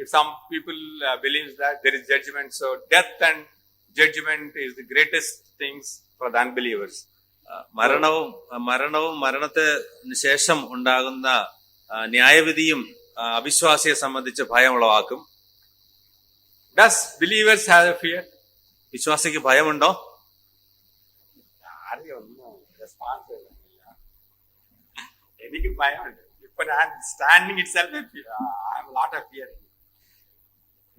if some people believe that there is judgment, so death and judgment is the greatest things for the unbelievers. മരണവും മരണത്തിന് ശേഷം ഉണ്ടാകുന്ന ന്യായവിധിയും അവിശ്വാസിയെ സംബന്ധിച്ച് ഭയം ഉളവാക്കും. Does believers have a fear? വിശ്വാസിക്ക് ഭയമുണ്ടോ? എനിക്ക് ഭയമുണ്ട്. ഇപ്പൊ But I'm standing itself, I have a lot of fear.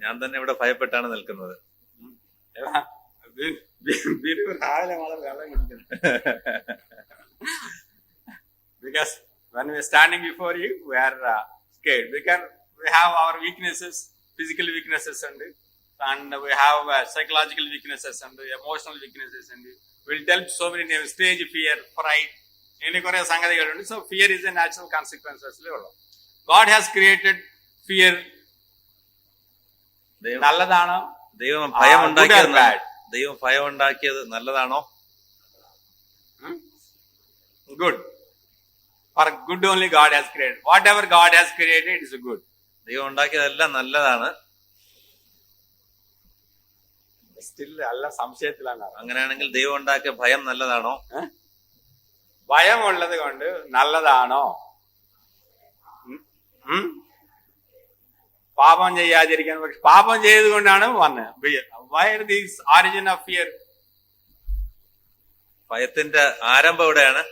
ഞാൻ തന്നെ ഇവിടെ ഭയപ്പെട്ടാണ് നിൽക്കുന്നത്. Because when we are standing before you, we are scared. Because we have our weaknesses, physical weaknesses, and we have psychological weaknesses and emotional weaknesses, and we'll tell so many names: stage fear, pride. So fear is a natural consequence. God has created fear. നല്ലതാണോ? ദൈവം ഭയം ഉണ്ടാക്കിയത് നല്ലതാണോ? Good. For good only God has created. Whatever God has created is good. ദൈവം ഉണ്ടാക്കിയതെല്ലാം നല്ലതാണ്. Still അല്ല, സംശയത്തിലാണ്. അങ്ങനെയാണെങ്കിൽ ദൈവം ഉണ്ടാക്കിയ ഭയം നല്ലതാണോ? ഭയമുള്ളത് കൊണ്ട് നല്ലതാണോ? പാപം ചെയ്യാതിരിക്കാൻ. പക്ഷെ പാപം ചെയ്തുകൊണ്ടാണ് വന്നത്. Why this origin of fear? ഭയത്തിന്റെ ആരംഭം എവിടെയാണ്?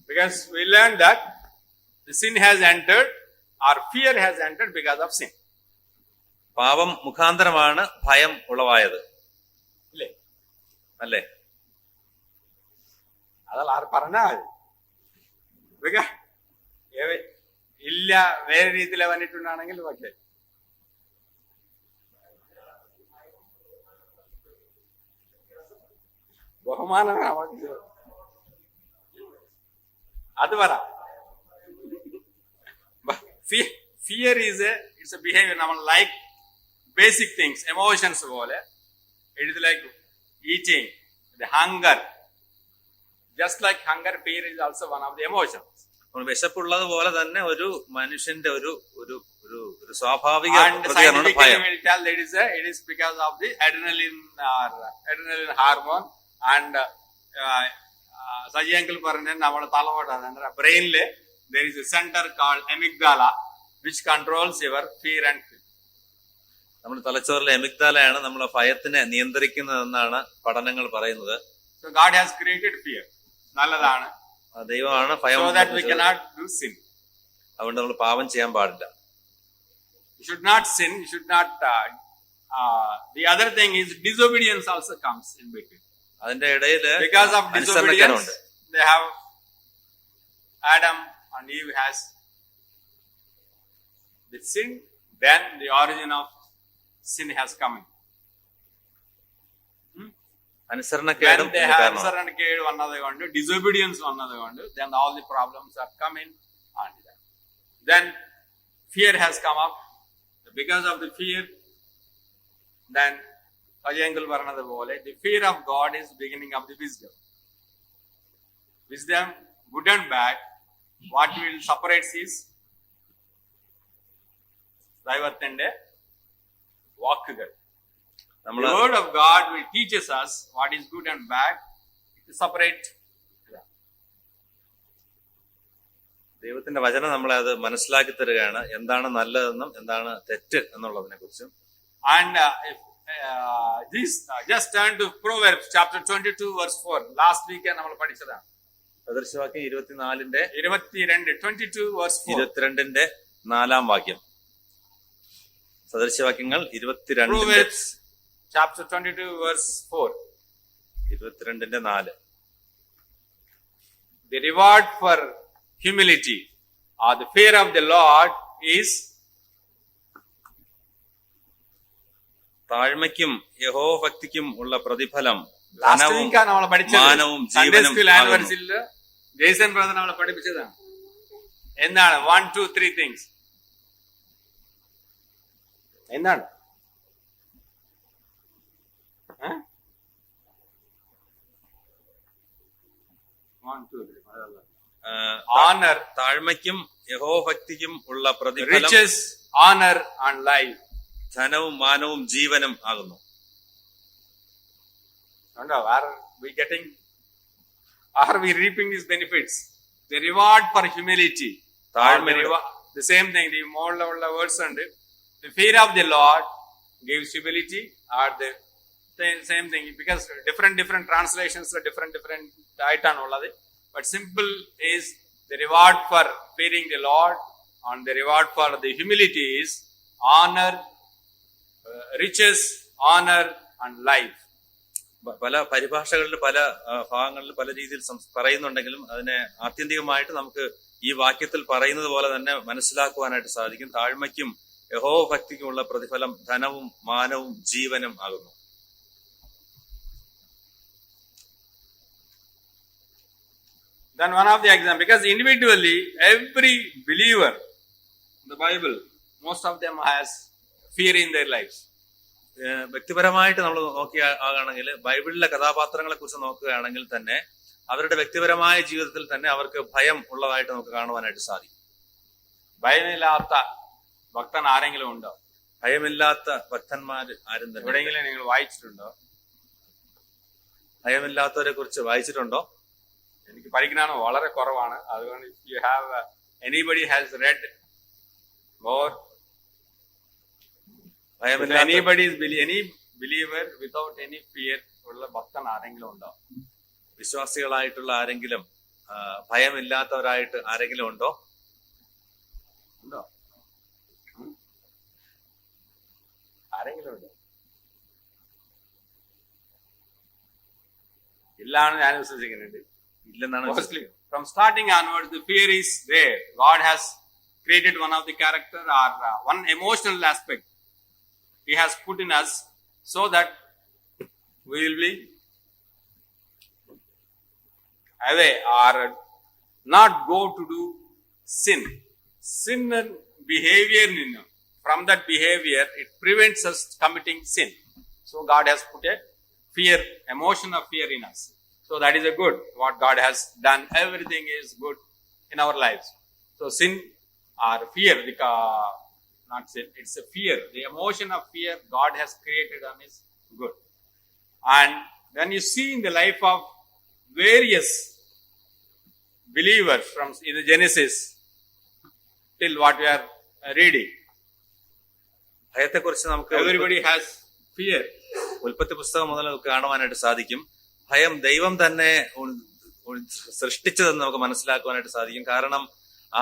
Because we learned that the sin has entered or fear has entered because of sin. പാപം മുഖാന്തരമാണ് ഭയം ഉളവായത്. അല്ലേ? അതല്ല ആര് പറഞ്ഞാൽ ഇല്ല, വേറെ രീതിയിൽ വന്നിട്ടുണ്ടാണെങ്കിൽ പക്ഷേ ബഹുമാനം അത് പറ. Fear it's A behaviour. നമ്മൾ ലൈക്ക് ബേസിക് തിങ്സ്, എമോഷൻസ് പോലെ. It like eating, hunger. Just like hunger, fear is also one of the emotions. വിശപ്പുള്ളത് പോലെ തന്നെ ഒരു മനുഷ്യന്റെ ഒരു സ്വാഭാവിക പ്രതികരണമാണ് ഭയം. It is because of the adrenaline hormone. And Saji uncle പറഞ്ഞ നമ്മുടെ തലമുറ ബ്രെയിനില് there is a center called amygdala which controls your fear and fear. നമ്മുടെ തലച്ചോറിലെ എമിഗ്ദാലയാണ് നമ്മളെ ഭയത്തിനെ നിയന്ത്രിക്കുന്നതെന്നാണ് പഠനങ്ങൾ പറയുന്നത്. So God has created fear. നല്ലതാണ്. ദൈവമാണ് ഭയം. So that we cannot do sin. അതുകൊണ്ട് നമ്മൾ പാപം ചെയ്യാൻ പാടില്ല. You should not sin. You should not. The other thing is disobedience also comes in between. അതിന്റെ ഇടയില് because of disobedience they have Adam and Eve has the sin. Then the origin of sin has come. അനുസരണക്കേട് വന്നതുകൊണ്ട്, disobedience വന്നതുകൊണ്ട്, then all the problems are coming on that. Then fear has come up. Because of the fear, then Ajangal പറഞ്ഞതുപോലെ the fear of God is beginning of the wisdom. Wisdom, good and bad, what will separate is ദൈവത്തിന്റെ വാക്കുകൾ. The word of God will teaches us what is good and bad to separate. ദൈവത്തിന്റെ വചനം നമ്മളെ അത് മനസ്സിലാക്കി തരികയാണ്, എന്താണ് നല്ലതെന്നും എന്താണ് തെറ്റ് എന്നുള്ളതിനെ കുറിച്ചും. And this just turn to Proverbs chapter 22 verse 4. Last week നമ്മൾ പഠിച്ചതാണ്. സദൃശവാക്യം 22 22 verse 4. 22ന്റെ 4-ാം വാക്യം. സദൃശവാക്യങ്ങൾ 22 Proverbs chapter 22 verse 4. 22ന്റെ 4. The reward for humility or the fear of the Lord is താഴ്മയ്ക്കും യഹോവഭക്തിക്കും ഉള്ള പ്രതിഫലം മാനവും ജീവനും. ജെയ്സൺ ബ്രദർ നമ്മളെ പഠിപ്പിച്ചതാണ്. എന്താണ് 1 2 3 things? എന്താണ്? ഓണർ, താഴ്മയ്ക്കും യഹോവഭക്തിക്കും ഉള്ള പ്രതിഫലം, riches, honor and life. ധനവും മാനവും ജീവനും ആകുന്നു. Are we reaping these benefits? The reward for humility. The same thing, the moral words and the fear of the Lord gives humility, or the same thing, because different translations are different item. But simple is the reward for fearing the Lord and the reward for the humility is honor, riches, honor and life. പല പരിഭാഷകളിൽ പല ഭാഗങ്ങളിൽ പല രീതിയിൽ പറയുന്നുണ്ടെങ്കിലും അതിനെ ആത്യന്തികമായിട്ട് നമുക്ക് ഈ വാക്യത്തിൽ പറയുന്നത് പോലെ തന്നെ മനസ്സിലാക്കുവാനായിട്ട് സാധിക്കും. താഴ്മയ്ക്കും യഹോവ ഭക്തിക്കുമുള്ള പ്രതിഫലം ധനവും മാനവും ജീവനും ആകുന്നു. Then one of the examples, because individually every believer in the Bible, most of them has fear in their lives. വ്യക്തിപരമായിട്ട് നമ്മൾ നോക്കുകയാണെങ്കിൽ ബൈബിളിലെ കഥാപാത്രങ്ങളെ കുറിച്ച് നോക്കുകയാണെങ്കിൽ തന്നെ അവരുടെ വ്യക്തിപരമായ ജീവിതത്തിൽ തന്നെ അവർക്ക് ഭയം ഉള്ളതായിട്ട് നമുക്ക് കാണുവാനായിട്ട് സാധിക്കും. ഭയമില്ലാത്ത ഭക്തൻ ആരെങ്കിലും ഉണ്ടോ? ഭയമില്ലാത്ത ഭക്തന്മാർ ആരും തന്നെ എവിടെയെങ്കിലും നിങ്ങൾ വായിച്ചിട്ടുണ്ടോ? ഭയമില്ലാത്തവരെ കുറിച്ച് വായിച്ചിട്ടുണ്ടോ? എനിക്ക് പഠിക്കാനാണ് വളരെ കുറവാണ്. അതുകൊണ്ട് you have anybody has red more any believer without any fear ഉള്ള ഭക്തൻ ആരെങ്കിലും ഉണ്ടോ? വിശ്വാസികളായിട്ടുള്ള ആരെങ്കിലും ഭയമില്ലാത്തവരായിട്ട് ആരെങ്കിലും ഉണ്ടോ? ഉണ്ടോ? ആരെങ്കിലും ഉണ്ടോ? ഇല്ലാണ് ഞാൻ വിശ്വസിക്കുന്നുണ്ട്. ഇല്ലെന്നാണ്. From starting onwards, the fear is there. God has created one of the character or one emotional aspect He has put in us so that we will be away or not go to do sin. Sin and behavior, from that behavior, it prevents us committing sin. So God has put a fear, emotion of fear in us. So that is a good. What God has done, everything is good in our lives. So sin or fear, not sin, it's a fear. The emotion of fear God has created on is good. And when you see in the life of various believers from in the Genesis till what we are reading, ഭയത്തെക്കുറിച്ച് നമുക്ക് everybody has fear. ഉൽപ്പത്തി പുസ്തകം മുതൽ കാണുവാനായിട്ട് സാധിക്കും. ഭയം ദൈവം തന്നെ സൃഷ്ടിച്ചതെന്ന് നമുക്ക് മനസ്സിലാക്കുവാനായിട്ട് സാധിക്കും. കാരണം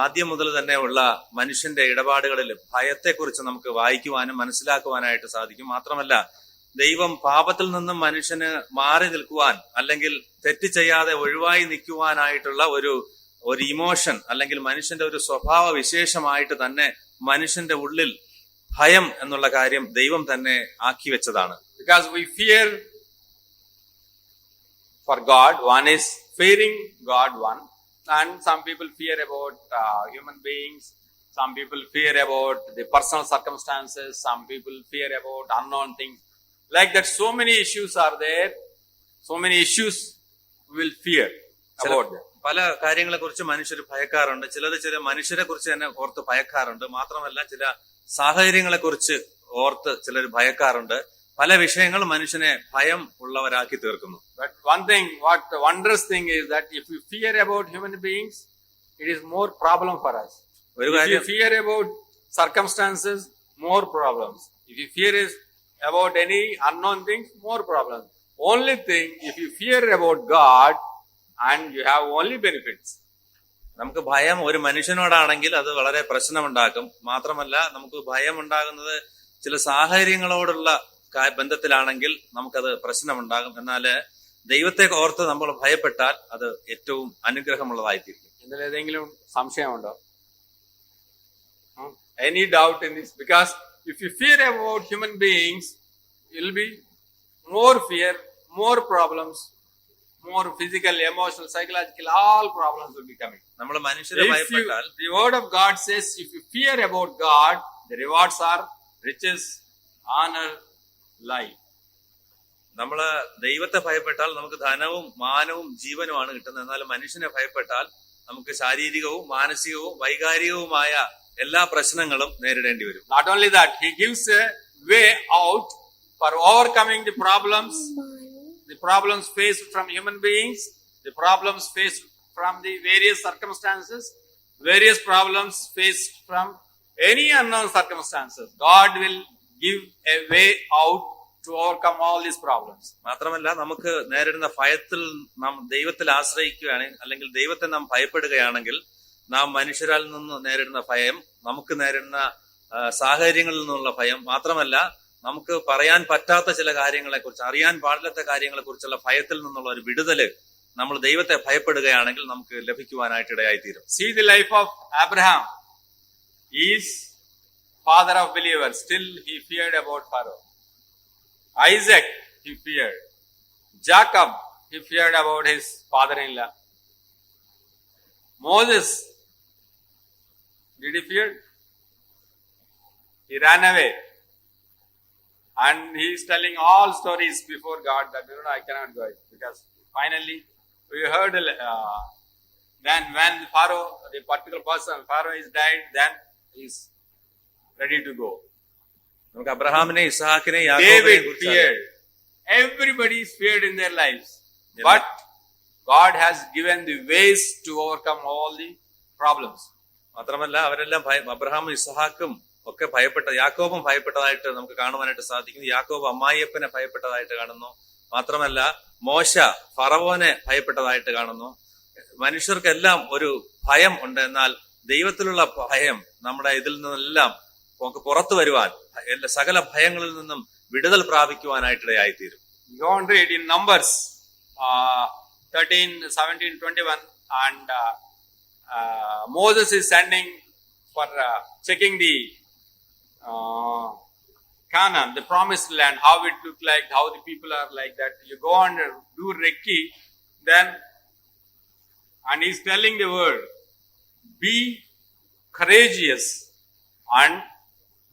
ആദ്യം മുതൽ തന്നെ ഉള്ള മനുഷ്യന്റെ ഇടപാടുകളിൽ ഭയത്തെക്കുറിച്ച് നമുക്ക് വായിക്കുവാനും മനസ്സിലാക്കുവാനായിട്ട് സാധിക്കും. മാത്രമല്ല ദൈവം പാപത്തിൽ നിന്നും മനുഷ്യന് മാറി നിൽക്കുവാൻ അല്ലെങ്കിൽ തെറ്റ് ചെയ്യാതെ ഒഴിവായി നിൽക്കുവാനായിട്ടുള്ള ഒരു ഇമോഷൻ അല്ലെങ്കിൽ മനുഷ്യന്റെ ഒരു സ്വഭാവ വിശേഷമായിട്ട് തന്നെ മനുഷ്യന്റെ ഉള്ളിൽ ഭയം എന്നുള്ള കാര്യം ദൈവം തന്നെ ആക്കി വെച്ചതാണ്. Because we fear for God, one is fearing God, one. And some people fear about human beings, some people fear about the personal circumstances, some people fear about unknown things. Like that, so many issues are there, so many issues we will fear about them. പല കാര്യങ്ങളെ കുറിച്ച് മനുഷ്യർ ഭയക്കാറുണ്ട്. ചില മനുഷ്യരെ കുറിച്ച് തന്നെ ഓർത്ത് ഭയക്കാറുണ്ട്. മാത്രമല്ല ചില സാഹചര്യങ്ങളെ കുറിച്ച് ഓർത്ത് ചിലർ ഭയക്കാറുണ്ട്. പല വിഷയങ്ങൾ മനുഷ്യനെ ഭയം ഉള്ളവരാക്കി തീർക്കുന്നു. But one thing, what the wondrous thing is that if you fear about human beings, it is more problem for us. If you fear about circumstances, more problems. If you fear about any unknown things, more problems. Only thing, if you fear about God and you have only benefits. നമുക്ക് ഭയം ഒരു മനുഷ്യനോടാണെങ്കിൽ അത് വളരെ പ്രശ്നമുണ്ടാക്കും. മാത്രമല്ല നമുക്ക് ഭയം ഉണ്ടാകുന്നത് ചില സാഹചര്യങ്ങളോടുള്ള ബന്ധത്തിലാണെങ്കിൽ നമുക്കത് പ്രശ്നമുണ്ടാകും. എന്നാൽ ദൈവത്തെ ഓർത്ത് നമ്മൾ ഭയപ്പെട്ടാൽ അത് ഏറ്റവും അനുഗ്രഹമുള്ളതായിത്തീരും. ഇതിലേതെങ്കിലും സംശയമുണ്ടോ? Any doubt in this? Because if you fear about human beings, it will be more fear, more problems, more physical, emotional, psychological, all problems will be coming. നമ്മൾ മനുഷ്യരെ ഭയപ്പെട്ടാൽ, the word of God says, if you fear about God, the rewards are riches, honor, life. നമ്മള് ദൈവത്തെ ഭയപ്പെട്ടാൽ നമുക്ക് ധനവും മാനവും ജീവനുമാണ് കിട്ടുന്നത്. എന്നാൽ മനുഷ്യനെ ഭയപ്പെട്ടാൽ നമുക്ക് ശാരീരികവും മാനസികവും വൈകാരികവുമായ എല്ലാ പ്രശ്നങ്ങളും നേരിടേണ്ടി വരും. Not only that, he gives a way out for overcoming the problems faced from human beings, the problems faced from the various circumstances, various problems faced from any unknown circumstances. God will give a way out to overcome all these problems. മാത്രമല്ല നമുക്ക് നേരിടുന്ന ഭയത്തിൽ നാം ദൈവത്തിൽ ആശ്രയിക്കുകയാണെങ്കിൽ അല്ലെങ്കിൽ ദൈവത്തെ നാം ഭയപ്പെടുകയാണെങ്കിൽ നാം മനുഷ്യരാൽ നിന്ന് നേരിടുന്ന ഭയം, നമുക്ക് നേരിടുന്ന സാഹചര്യങ്ങളിൽ നിന്നുള്ള ഭയം മാത്രമല്ല, നമുക്ക് പറയാൻ പറ്റാത്ത ചില കാര്യങ്ങളെ കുറിച്ച്, അറിയാൻ പാടില്ലാത്ത കാര്യങ്ങളെ കുറിച്ചുള്ള ഭയത്തിൽ നിന്നുള്ള ഒരു വിടുതല് നമ്മൾ ദൈവത്തെ ഭയപ്പെടുകയാണെങ്കിൽ നമുക്ക് ലഭിക്കുവാനായിട്ട് ഇടയായിത്തീരും. See the life of Abraham. He is father of believers. Still he feared about Pharaoh. Isaac he feared. Jacob he feared about his father-in-law. Moses, did he fear? He ran away. And he is telling all stories before God that, I cannot go it. Because finally, we heard, then when Pharaoh, the particular person, Pharaoh is died, then he is ready to go. നമുക്ക് അബ്രഹാമിനെ, ഇസ്ഹാക്കിനെ, David feared. Everybody is feared in their lives. But God has given the ways to overcome all the problems. മാത്രമല്ല അവരെല്ലാം അബ്രഹാമും ഇസ്ഹാക്കും ഒക്കെ ഭയപ്പെട്ട, യാക്കോബും ഭയപ്പെട്ടതായിട്ട് നമുക്ക് കാണുവാനായിട്ട് സാധിക്കുന്നു. യാക്കോബ് അമ്മായിയപ്പനെ ഭയപ്പെട്ടതായിട്ട് കാണുന്നു. മാത്രമല്ല മോശ ഫറവോനെ ഭയപ്പെട്ടതായിട്ട് കാണുന്നു. മനുഷ്യർക്കെല്ലാം ഒരു ഭയം ഉണ്ട്. എന്നാൽ ദൈവത്തിലുള്ള ഭയം നമ്മുടെ ഇതിൽ നിന്നെല്ലാം നമുക്ക് പുറത്തു വരുവാൻ, സകല ഭയങ്ങളിൽ നിന്നും വിടുതൽ പ്രാപിക്കുവാനായിട്ടിടയായിത്തീരും. Go and read in Numbers 13, 17, 21 and Moses is sending for checking the Canaan, the promised land, how it looked like, how the people are like that. You go and do Rekki, then, and he's telling the word, be courageous and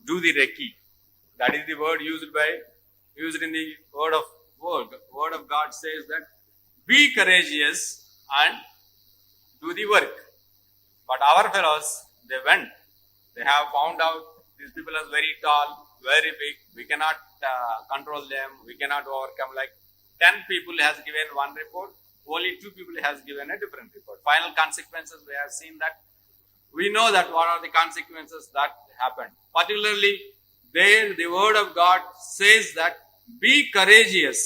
do the Rekki. That is the word used in the word of God says that, be courageous and do the work. But our fellows, they went. They have found out these people are very tall, very big. We cannot control them. We cannot overcome. Like 10 people has given one report. Only 2 people has given a different report. Final consequences, we have seen that. We know that what are the consequences that happened. Particularly, there the word of God says that be courageous,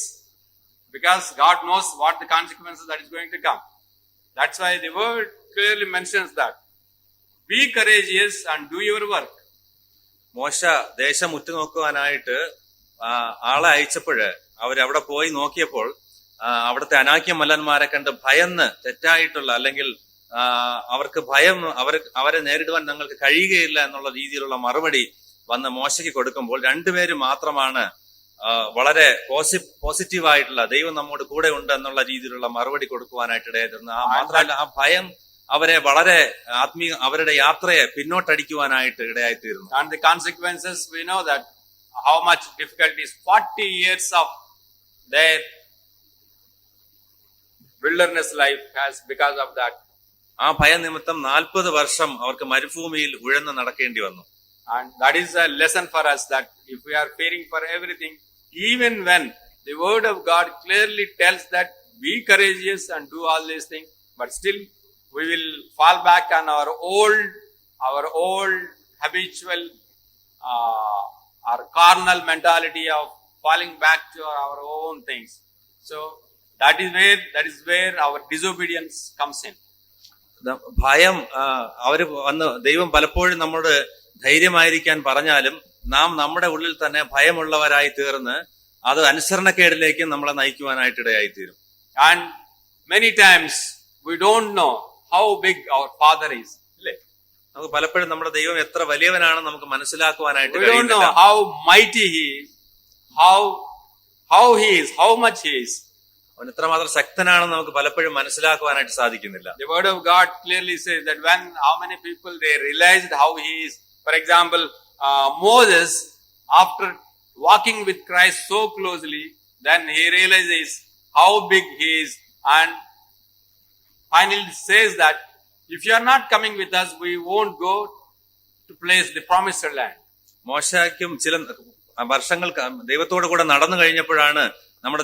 because God knows what the consequences that is going to come. That's why the word clearly mentions that. Be courageous and do your work. മോശ ദേശം ഉറ്റുനോക്കുവാനായിട്ട് ആളെ അയച്ചപ്പോഴ് അവരവിടെ പോയി നോക്കിയപ്പോൾ അവിടുത്തെ അനാക്യ മല്ലന്മാരെ കണ്ട് ഭയന്ന് തെറ്റായിട്ടുള്ള, അല്ലെങ്കിൽ അവർക്ക് ഭയം, അവരെ നേരിടുവാൻ ഞങ്ങൾക്ക് കഴിയുകയില്ല എന്നുള്ള രീതിയിലുള്ള മറുപടി വന്ന് മോശയ്ക്ക് കൊടുക്കുമ്പോൾ 2 പേര് മാത്രമാണ് വളരെ പോസിറ്റീവായിട്ടുള്ള, ദൈവം നമ്മോട് കൂടെ ഉണ്ട് എന്നുള്ള രീതിയിലുള്ള മറുപടി കൊടുക്കുവാനായിട്ട് ഇടയായിരുന്നു. മാത്രമല്ല ആ ഭയം അവരെ വളരെ അവരുടെ യാത്രയെ പിന്നോട്ടടിക്കുവാനായിട്ട് ഇടയായിത്തീരുന്നു. And the consequences, we know that how much difficulties 40 years of their wilderness life has because of that. ആ ഭയനിമിത്തം 40 വർഷം അവർക്ക് മരുഭൂമിയിൽ ഉഴന്ന് നടക്കേണ്ടി വന്നു. And that is a lesson for us, that if we are fearing for everything, even when the word of God clearly tells that be courageous and do all these things, but still we will fall back on our old habitual our carnal mentality of falling back to our own things. So that is where our disobedience comes in. ഭയം അവര് വന്ന് ദൈവം പലപ്പോഴും നമ്മോട് ധൈര്യമായിരിക്കാൻ പറഞ്ഞാലും നാം നമ്മുടെ ഉള്ളിൽ തന്നെ ഭയമുള്ളവരായി തീർന്ന് അത് അനുസരണക്കേടിലേക്ക് നമ്മളെ നയിക്കുവാനായിട്ടിടയായിത്തീരും. And many times we don't know how big our Father is. നമുക്ക് പലപ്പോഴും നമ്മുടെ ദൈവം എത്ര വലിയവനാണെന്ന് നമുക്ക് മനസ്സിലാക്കുവാനായിട്ട് we don't know how mighty he is, how he is, how much he is. അവൻ എത്രമാത്രം ശക്തനാണെന്ന് നമുക്ക് പലപ്പോഴും മനസ്സിലാക്കുവാനായിട്ട് സാധിക്കുന്നില്ല. The word of God clearly says that when how many people they realized how he is. For example, Moses, after walking with Christ so closely, then he realizes how big he is, and finally says that if you are not coming with us, we won't go to place the promised land. മോശയ്ക്കും ചില വർഷങ്ങൾ ദൈവത്തോടു കൂടെ നടന്നു കഴിഞ്ഞപ്പോഴാണ് നമ്മുടെ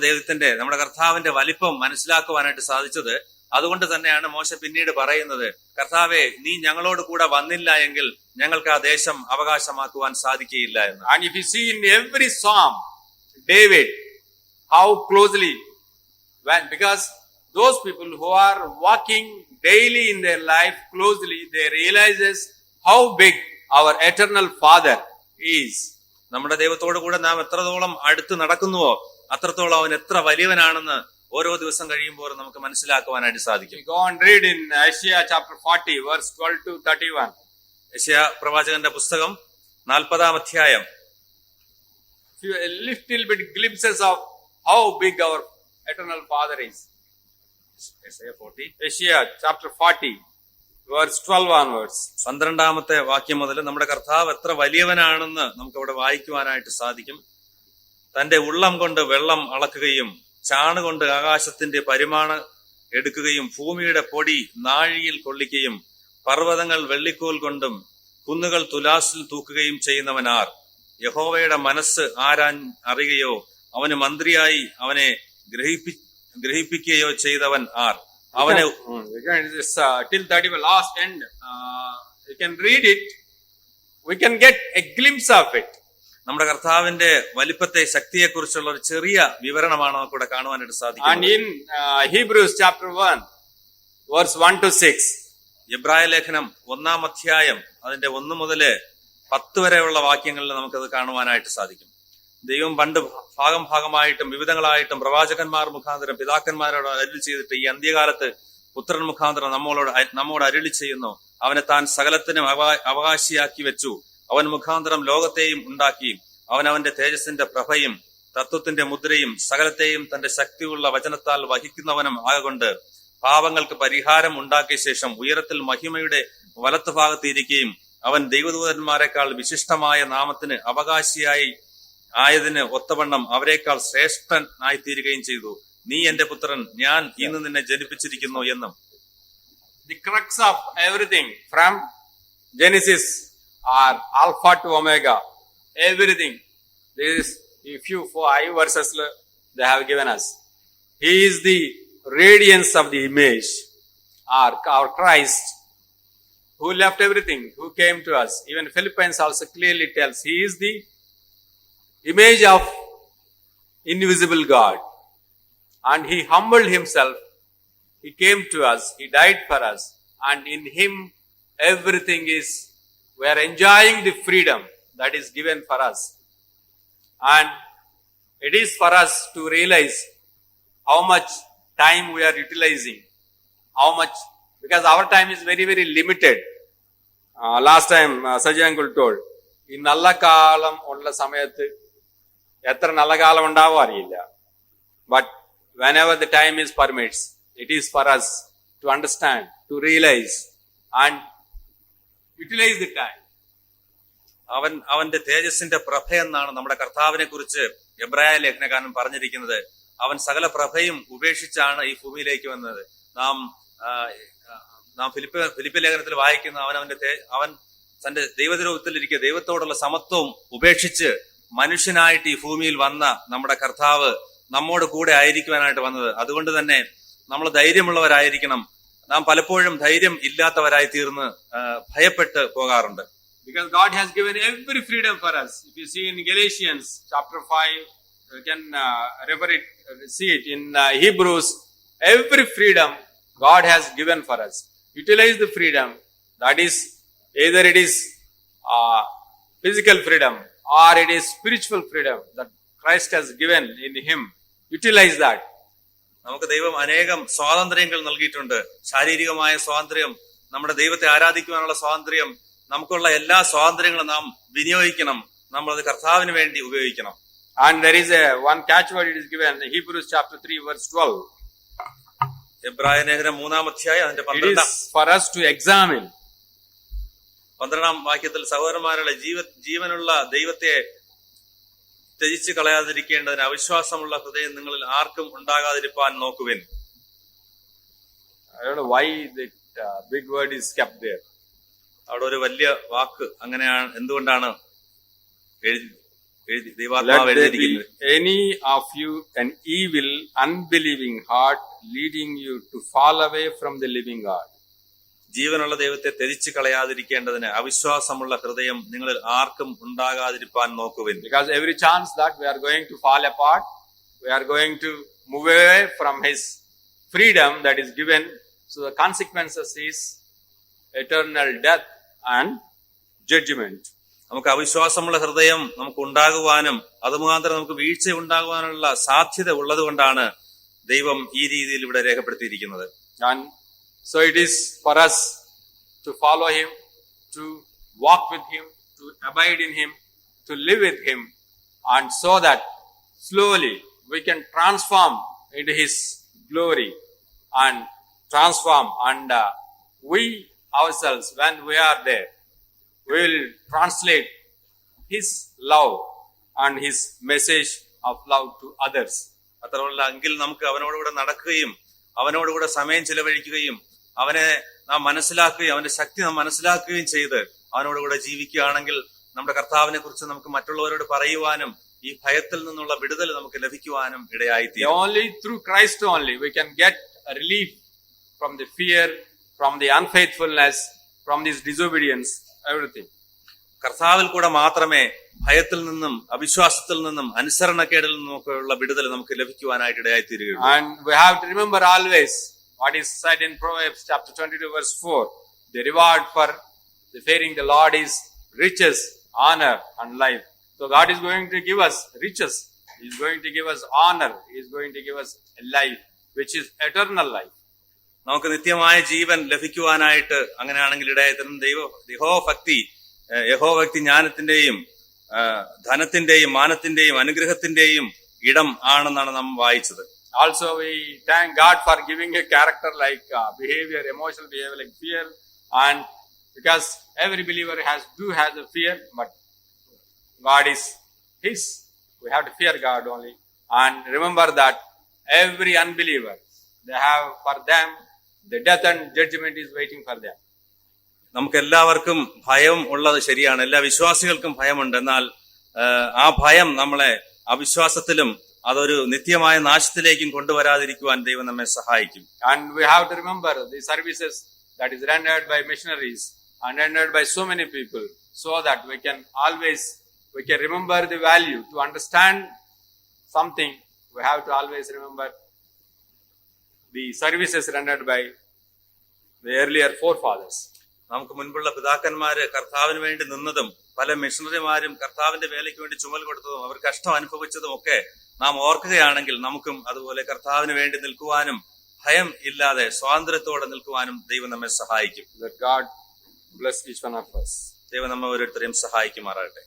കർത്താവിന്റെ വലിപ്പം മനസ്സിലാക്കുവാനായിട്ട് സാധിച്ചത്. അതുകൊണ്ട് തന്നെയാണ് മോശ പിന്നീട് പറയുന്നത്, കർത്താവേ, നീ ഞങ്ങളോട് കൂടെ വന്നില്ല എങ്കിൽ ഞങ്ങൾക്ക് ആ ദേശം അവകാശമാക്കുവാൻ സാധിക്കുകയില്ല എന്ന്. And if you see in every psalm, David, how closely, because those people who are walking daily in their life closely, they realizes how big our eternal Father is. നമ്മുടെ ദൈവത്തോടു കൂടെ നാം എത്രത്തോളം അടുത്ത് നടക്കുന്നുവോ അത്രത്തോളം അവൻ എത്ര വലിയവനാണെന്ന് ഓരോ ദിവസം കഴിയുമ്പോൾ നമുക്ക് മനസ്സിലാക്കുവാനായിട്ട് സാധിക്കും. We go and read in Isaiah chapter 40 verse 12 to 31. യെശയ്യാ പ്രവാചകന്റെ പുസ്തകം 40-ാം അധ്യായം. A little bit glimpses of how big our eternal Father is. Isaiah chapter 40 verse 12 onwards. 12-ാമത്തെ വാക്യം മുതൽ നമ്മുടെ കർത്താവ് എത്ര വലിയവനാണെന്ന് നമുക്ക് അവിടെ വായിക്കുവാനായിട്ട് സാധിക്കും. തന്റെ ഉള്ളം കൊണ്ട് വെള്ളം അളക്കുകയും ചാണുകൊണ്ട് ആകാശത്തിന്റെ പരിമാണം എടുക്കുകയും ഭൂമിയുടെ പൊടി നാഴിയിൽ കൊള്ളിക്കുകയും പർവ്വതങ്ങൾ വെള്ളിക്കോൽ കൊണ്ടും കുന്നുകൾ തുലാസിൽ തൂക്കുകയും ചെയ്യുന്നവനാർ. യഹോവയുടെ മനസ്സ് ആരാൻ അറിയുകയോ അവന് മന്ത്രിയായി അവനെ ഗ്രഹിപ്പിക്കുകയോ ചെയ്തവൻ ആർ. അവനെ till 31 last end, you can read it, we can get a glimpse of it. നമ്മുടെ കർത്താവിന്റെ വലിപ്പത്തെ ശക്തിയെക്കുറിച്ചുള്ള ഒരു ചെറിയ വിവരണമാണ് നമുക്ക് ഇവിടെ കാണുവാനായിട്ട് സാധിക്കും. And in Hebrews chapter 1 verse 1 to 6, എബ്രായ ലേഖനം 1-ാം അധ്യായം അതിന്റെ 1 മുതൽ 10 വരെയുള്ള വാക്യങ്ങളിൽ നമുക്കത് കാണുവാനായിട്ട് സാധിക്കും. ദൈവം പണ്ട് ഭാഗമായിട്ടും വിവിധങ്ങളായിട്ടും പ്രവാചകന്മാർ മുഖാന്തരം പിതാക്കന്മാരോട് അരുളി ചെയ്തിട്ട് ഈ അന്ത്യകാലത്ത് പുത്രൻ മുഖാന്തരം നമ്മോട് അരുളി ചെയ്യുന്നു. അവനെ താൻ സകലത്തിനും അവകാശിയാക്കി വെച്ചു. അവൻ മുഖാന്തരം ലോകത്തെയും ഉണ്ടാക്കി. അവന്റെ തേജസ്സിന്റെ പ്രഭയും തത്വത്തിന്റെ മുദ്രയും സകലത്തെയും തന്റെ ശക്തിയുള്ള വചനത്താൽ വഹിക്കുന്നവനും ആകൊണ്ട് പാപങ്ങൾക്ക് പരിഹാരം ഉണ്ടാക്കിയ ശേഷം ഉയരത്തിൽ മഹിമയുടെ വലത്ത് ഭാഗത്തിരിക്കുകയും അവൻ ദൈവദൂതന്മാരെക്കാൾ വിശിഷ്ടമായ നാമത്തിന് അവകാശിയായി ആയതിന് ഒത്തവണ്ണം അവരെക്കാൾ ശ്രേഷ്ഠൻ ആയിത്തീരുകയും ചെയ്തു. നീ എന്റെ പുത്രൻ, ഞാൻ ഇന്ന് നിന്നെ ജനിപ്പിച്ചിരിക്കുന്നു എന്നും. The crux of everything from Genesis or Alpha to Omega, everything. There is a few 5 verses they have given us. He is the radiance of the image, our Christ, who left everything, who came to us. Even Philippians also clearly tells he is the image of invisible God. And he humbled himself. He came to us. He died for us. And in him everything is, we are enjoying the freedom that is given for us. And it is for us to realize how much time we are utilizing. How much, because our time is very, very limited. Last time Sajay uncle told, ഈ നല്ല കാലം ഉള്ള സമയത്ത് എത്ര നല്ല കാലം ഉണ്ടാവോ അറിയില്ല. But whenever the time is permits, it is for us to understand, to realize and utilize the time. അവന്റെ തേജസ്സിന്റെ പ്രഭയെന്നാണ് നമ്മുടെ കർത്താവിനെ കുറിച്ച് എബ്രായ ലേഖനകാരൻ പറഞ്ഞിരിക്കുന്നത്. അവൻ സകല പ്രഭയും ഉപേക്ഷിച്ചാണ് ഈ ഭൂമിയിലേക്ക് വന്നത്. നാം ഫിലിപ്പി ലേഖനത്തിൽ വായിക്കുന്ന അവൻ തന്റെ ദൈവരൂപത്തിലിരിക്കുക ദൈവത്തോടുള്ള സമത്വം ഉപേക്ഷിച്ച് മനുഷ്യനായിട്ട് ഈ ഭൂമിയിൽ വന്ന നമ്മുടെ കർത്താവ് നമ്മോട് കൂടെ ആയിരിക്കുവാനായിട്ട് വന്നത്. അതുകൊണ്ട് തന്നെ നമ്മൾ ധൈര്യമുള്ളവരായിരിക്കണം. നാം പലപ്പോഴും ധൈര്യം ഇല്ലാത്തവരായി തീർന്ന് ഭയപ്പെട്ട് പോകാറുണ്ട്. Because God has given every freedom for us. If you see in Galatians chapter 5, you can see it in Hebrews, every freedom God has given for us. Utilize the freedom. That is, either it is physical freedom or it is spiritual freedom that Christ has given in him. Utilize that. നമുക്ക് ദൈവം അനേകം സ്വാതന്ത്ര്യങ്ങൾ നൽകിയിട്ടുണ്ട്. ശാരീരികമായ സ്വാതന്ത്ര്യം, നമ്മുടെ ദൈവത്തെ ആരാധിക്കുവാനുള്ള സ്വാതന്ത്ര്യം, നമുക്കുള്ള എല്ലാ സ്വാതന്ത്ര്യങ്ങളും നാം വിനിയോഗിക്കണം. നമ്മളത് കർത്താവിന് വേണ്ടി ഉപയോഗിക്കണം. And there is one catchword it is given, Hebrews chapter 3 verse 12. എബ്രായ ലേഖനം 3-ാം അധ്യായം അതിന്റെ 12 It is for us to examine. 12-ാം വാക്യത്തിൽ സഹോദരന്മാരുടെ ജീവനുള്ള ദൈവത്തെ ത്യജിച്ച് കളയാതിരിക്കേണ്ടതിന് അവിശ്വാസമുള്ള ഹൃദയം നിങ്ങളിൽ ആർക്കും ഉണ്ടാകാതിരിപ്പാൻ നോക്കുവിൻ. I don't know why that big word is kept there. അവിടെ ഒരു വലിയ വാക്ക് അങ്ങനെയാണ്, എന്തുകൊണ്ടാണ് ദൈവാത്മാവ് എഴുതിയിരിക്കുന്നത്? Any of you an evil unbelieving heart leading you to fall away from the living God. ജീവനുള്ള ദൈവത്തെ ത്യജിച്ച് കളയാതിരിക്കേണ്ടതിന് അവിശ്വാസമുള്ള ഹൃദയം നിങ്ങളിൽ ആർക്കും ഉണ്ടാകാതിരിപ്പാൻ നോക്കുവിൻ. Because every chance that we are going to fall apart, we are going to move away from his freedom that is given. So the consequences is eternal death and judgment. നമുക്ക് അവിശ്വാസമുള്ള ഹൃദയം നമുക്ക് ഉണ്ടാകുവാനും അത് മുഖാന്തരം നമുക്ക് വീഴ്ച ഉണ്ടാകുവാനുള്ള സാധ്യത ഉള്ളത് കൊണ്ടാണ് ദൈവം ഈ രീതിയിൽ ഇവിടെ രേഖപ്പെടുത്തിയിരിക്കുന്നത്. And so it is for us to follow him, to walk with him, to abide in him, to live with him, and so that slowly we can transform into his glory and transform, and we ourselves, when we are there, we will translate his love and his message of love to others. അത്രയുള്ള എങ്കിൽ നമുക്ക് അവനോടുകൂടെ നടക്കുകയും അവനോടുകൂടെ സമയം ചിലവഴിക്കുകയും അവനെ നാം മനസ്സിലാക്കുകയും അവന്റെ ശക്തി നാം മനസ്സിലാക്കുകയും ചെയ്ത് അവനോടുകൂടെ ജീവിക്കുകയാണെങ്കിൽ നമ്മുടെ കർത്താവിനെ കുറിച്ച് നമുക്ക് മറ്റുള്ളവരോട് പറയുവാനും ഈ ഭയത്തിൽ നിന്നുള്ള വിടുതൽ നമുക്ക് ലഭിക്കുവാനും ഇടയായിത്തീരും. Only through Christ only we can get a relief from the fear, from the unfaithfulness, from this disobedience, everything. കർത്താവിൽ കൂടെ മാത്രമേ ഭയത്തിൽ നിന്നും അവിശ്വാസത്തിൽ നിന്നും അനുസരണക്കേടിൽ നിന്നുമൊക്കെയുള്ള വിടുതൽ നമുക്ക് ലഭിക്കുവാനായിട്ട് ഇടയായിത്തീരുകയുള്ളൂ. And we have to remember always what is said in Proverbs chapter 22 verse 4. The reward for the fearing the Lord is riches, honor and life. So God is going to give us riches. He is going to give us honor. He is going to give us a life which is eternal life. നമുക്ക് നിത്യമായ ജീവൻ ലഭിക്കുവാനായിട്ട് അങ്ങനെയാണെങ്കിൽ ഇടയായിത്തീരും. യഹോഭക്തി ജ്ഞാനത്തിന്റെയും ധനത്തിന്റെയും മാനത്തിന്റെയും അനുഗ്രഹത്തിന്റെയും ഇടം ആണെന്നാണ് നാം വായിച്ചത്. Also we thank God for giving a character like behavior, emotional behavior like fear, and because every believer has a fear, but God is his. We have to fear God only, and remember that every unbeliever, they have for them the death and judgment is waiting for them. നമുക്ക് എല്ലാവർക്കും ഭയം ഉള്ളത് ശരിയാണ്, എല്ലാ വിശ്വാസികൾക്കും ഭയമുണ്ട്. എന്നാൽ ആ ഭയം നമ്മളെ അവിശ്വാസത്തിലും അതൊരു നിത്യമായ നാശത്തിലേക്കും കൊണ്ടുവരാതിരിക്കുവാൻ ദൈവം നമ്മെ സഹായിക്കും. And we have to remember the services that is rendered by missionaries and rendered by so many people, so that we can remember the value. To understand something, we have to always remember the services rendered by the earlier forefathers. നമുക്ക് മുൻപുള്ള പിതാക്കന്മാര് കർത്താവിന് വേണ്ടി നിന്നതും പല മിഷണറിമാരും കർത്താവിന്റെ വേലയ്ക്ക് വേണ്ടി ചുമൽ കൊടുത്തതും അവർ കഷ്ടം അനുഭവിച്ചതും ഒക്കെ നാം ഓർക്കുകയാണെങ്കിൽ നമുക്കും അതുപോലെ കർത്താവിന് വേണ്ടി നിൽക്കുവാനും ഭയം ഇല്ലാതെ സ്വാതന്ത്ര്യത്തോടെ നിൽക്കുവാനും ദൈവം നമ്മെ സഹായിക്കും. That God bless each one of us. ദൈവം നമ്മെ ഓരോരുത്തരെയും സഹായിക്കുമാറാകട്ടെ.